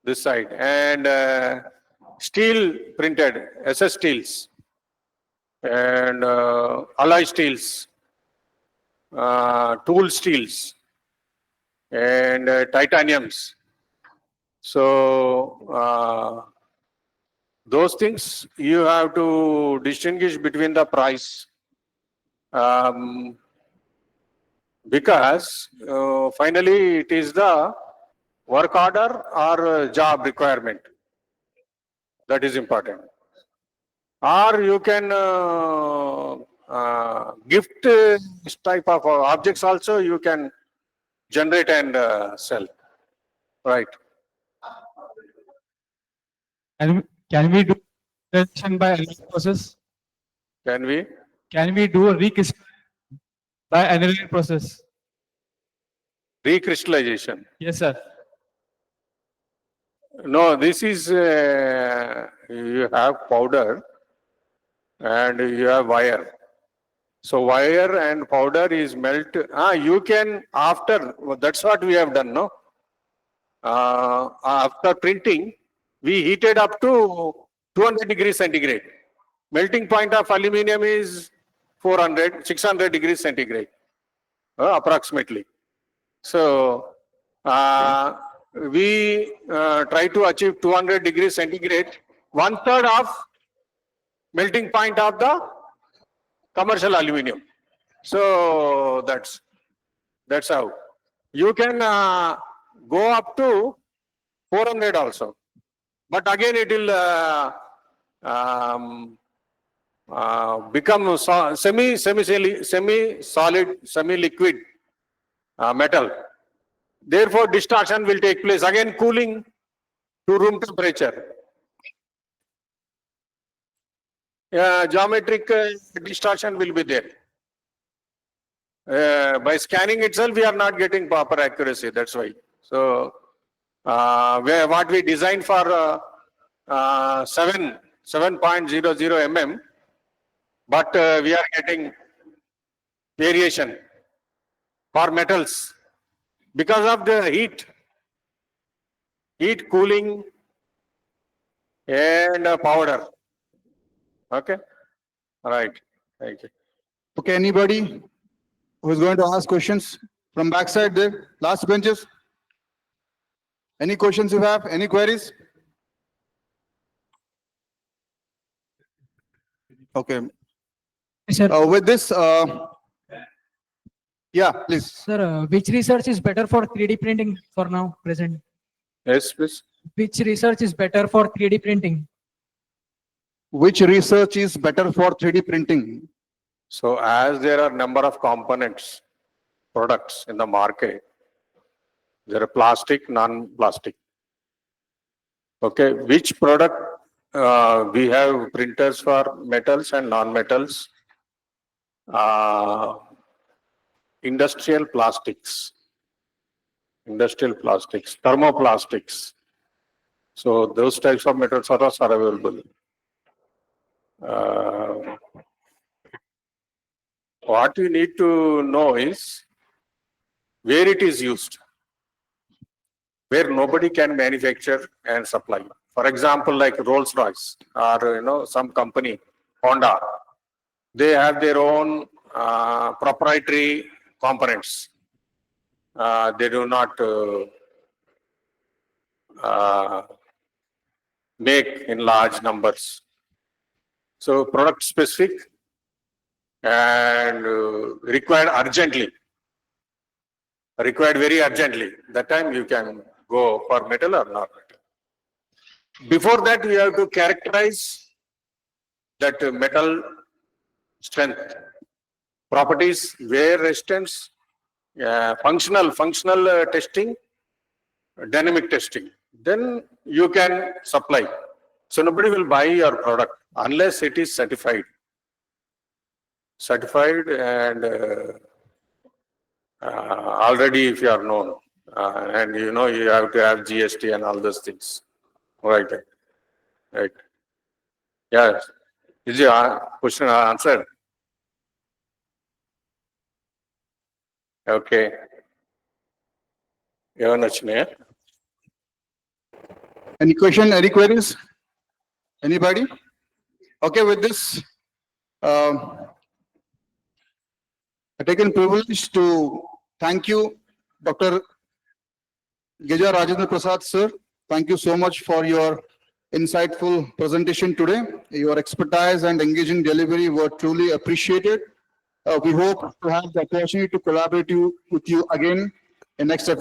this side, and steel printed, SS steels, and alloy steels, tool steels, and titaniums. So those things you have to distinguish between the price. Because finally it is the work order or job requirement that is important. Or you can gift this type of objects also you can generate and sell, right? And can we do crystallization by aniline process? Can we? Can we do a recrystallization by aniline process? Recrystallization. Yes, sir. No, this is you have powder and you have wire. So wire and powder is melt. You can after, that's what we have done, no? After printing, we heated up to 200 degrees centigrade. Melting point of aluminum is 600 degrees centigrade, approximately. So we try to achieve 200 degrees centigrade, 1/3 of melting point of the commercial aluminum. So that's how. You can go up to 400 also, but again it will become semi-solid, semi-liquid metal. Therefore, distortion will take place. Again, cooling to room temperature. Geometric distortion will be there. By scanning itself, we are not getting proper accuracy. That's why. So, what we designed for 7.00 mm, but we are getting variation for metals because of the heat cooling and powder. Okay. All right. Thank you. Okay, anybody who is going to ask questions from backside there, last benches? Any questions you have? Any queries? Okay. Sir, With this, yeah, please. sir, which research is better for 3D printing for now, present? Yes, please. Which research is better for 3D printing? Which research is better for 3D printing? So as there are number of components, products in the market, there are plastic, non-plastic. Okay, which product we have printers for metals and non-metals, industrial plastics, thermoplastics. So those types of metals are available. What you need to know is where it is used, where nobody can manufacture and supply. For example, like Rolls-Royce or some company, Honda, they have their own proprietary components. They do not make in large numbers. So product specific and required very urgently. That time you can go for metal or not metal. Before that, we have to characterize that metal strength, properties, wear resistance, functional testing, dynamic testing. Then you can supply. So nobody will buy your product unless it is certified. And already if you are known, and you have to have GST and all those things. Right. Yes. Is your question answered? Okay. Any question, any queries? Anybody? Okay, with this, I take a privilege to thank you, Dr. Geja Rajendra Prasad, sir. Thank you so much for your insightful presentation today. Your expertise and engaging delivery were truly appreciated. We hope to have the opportunity to collaborate with you again in next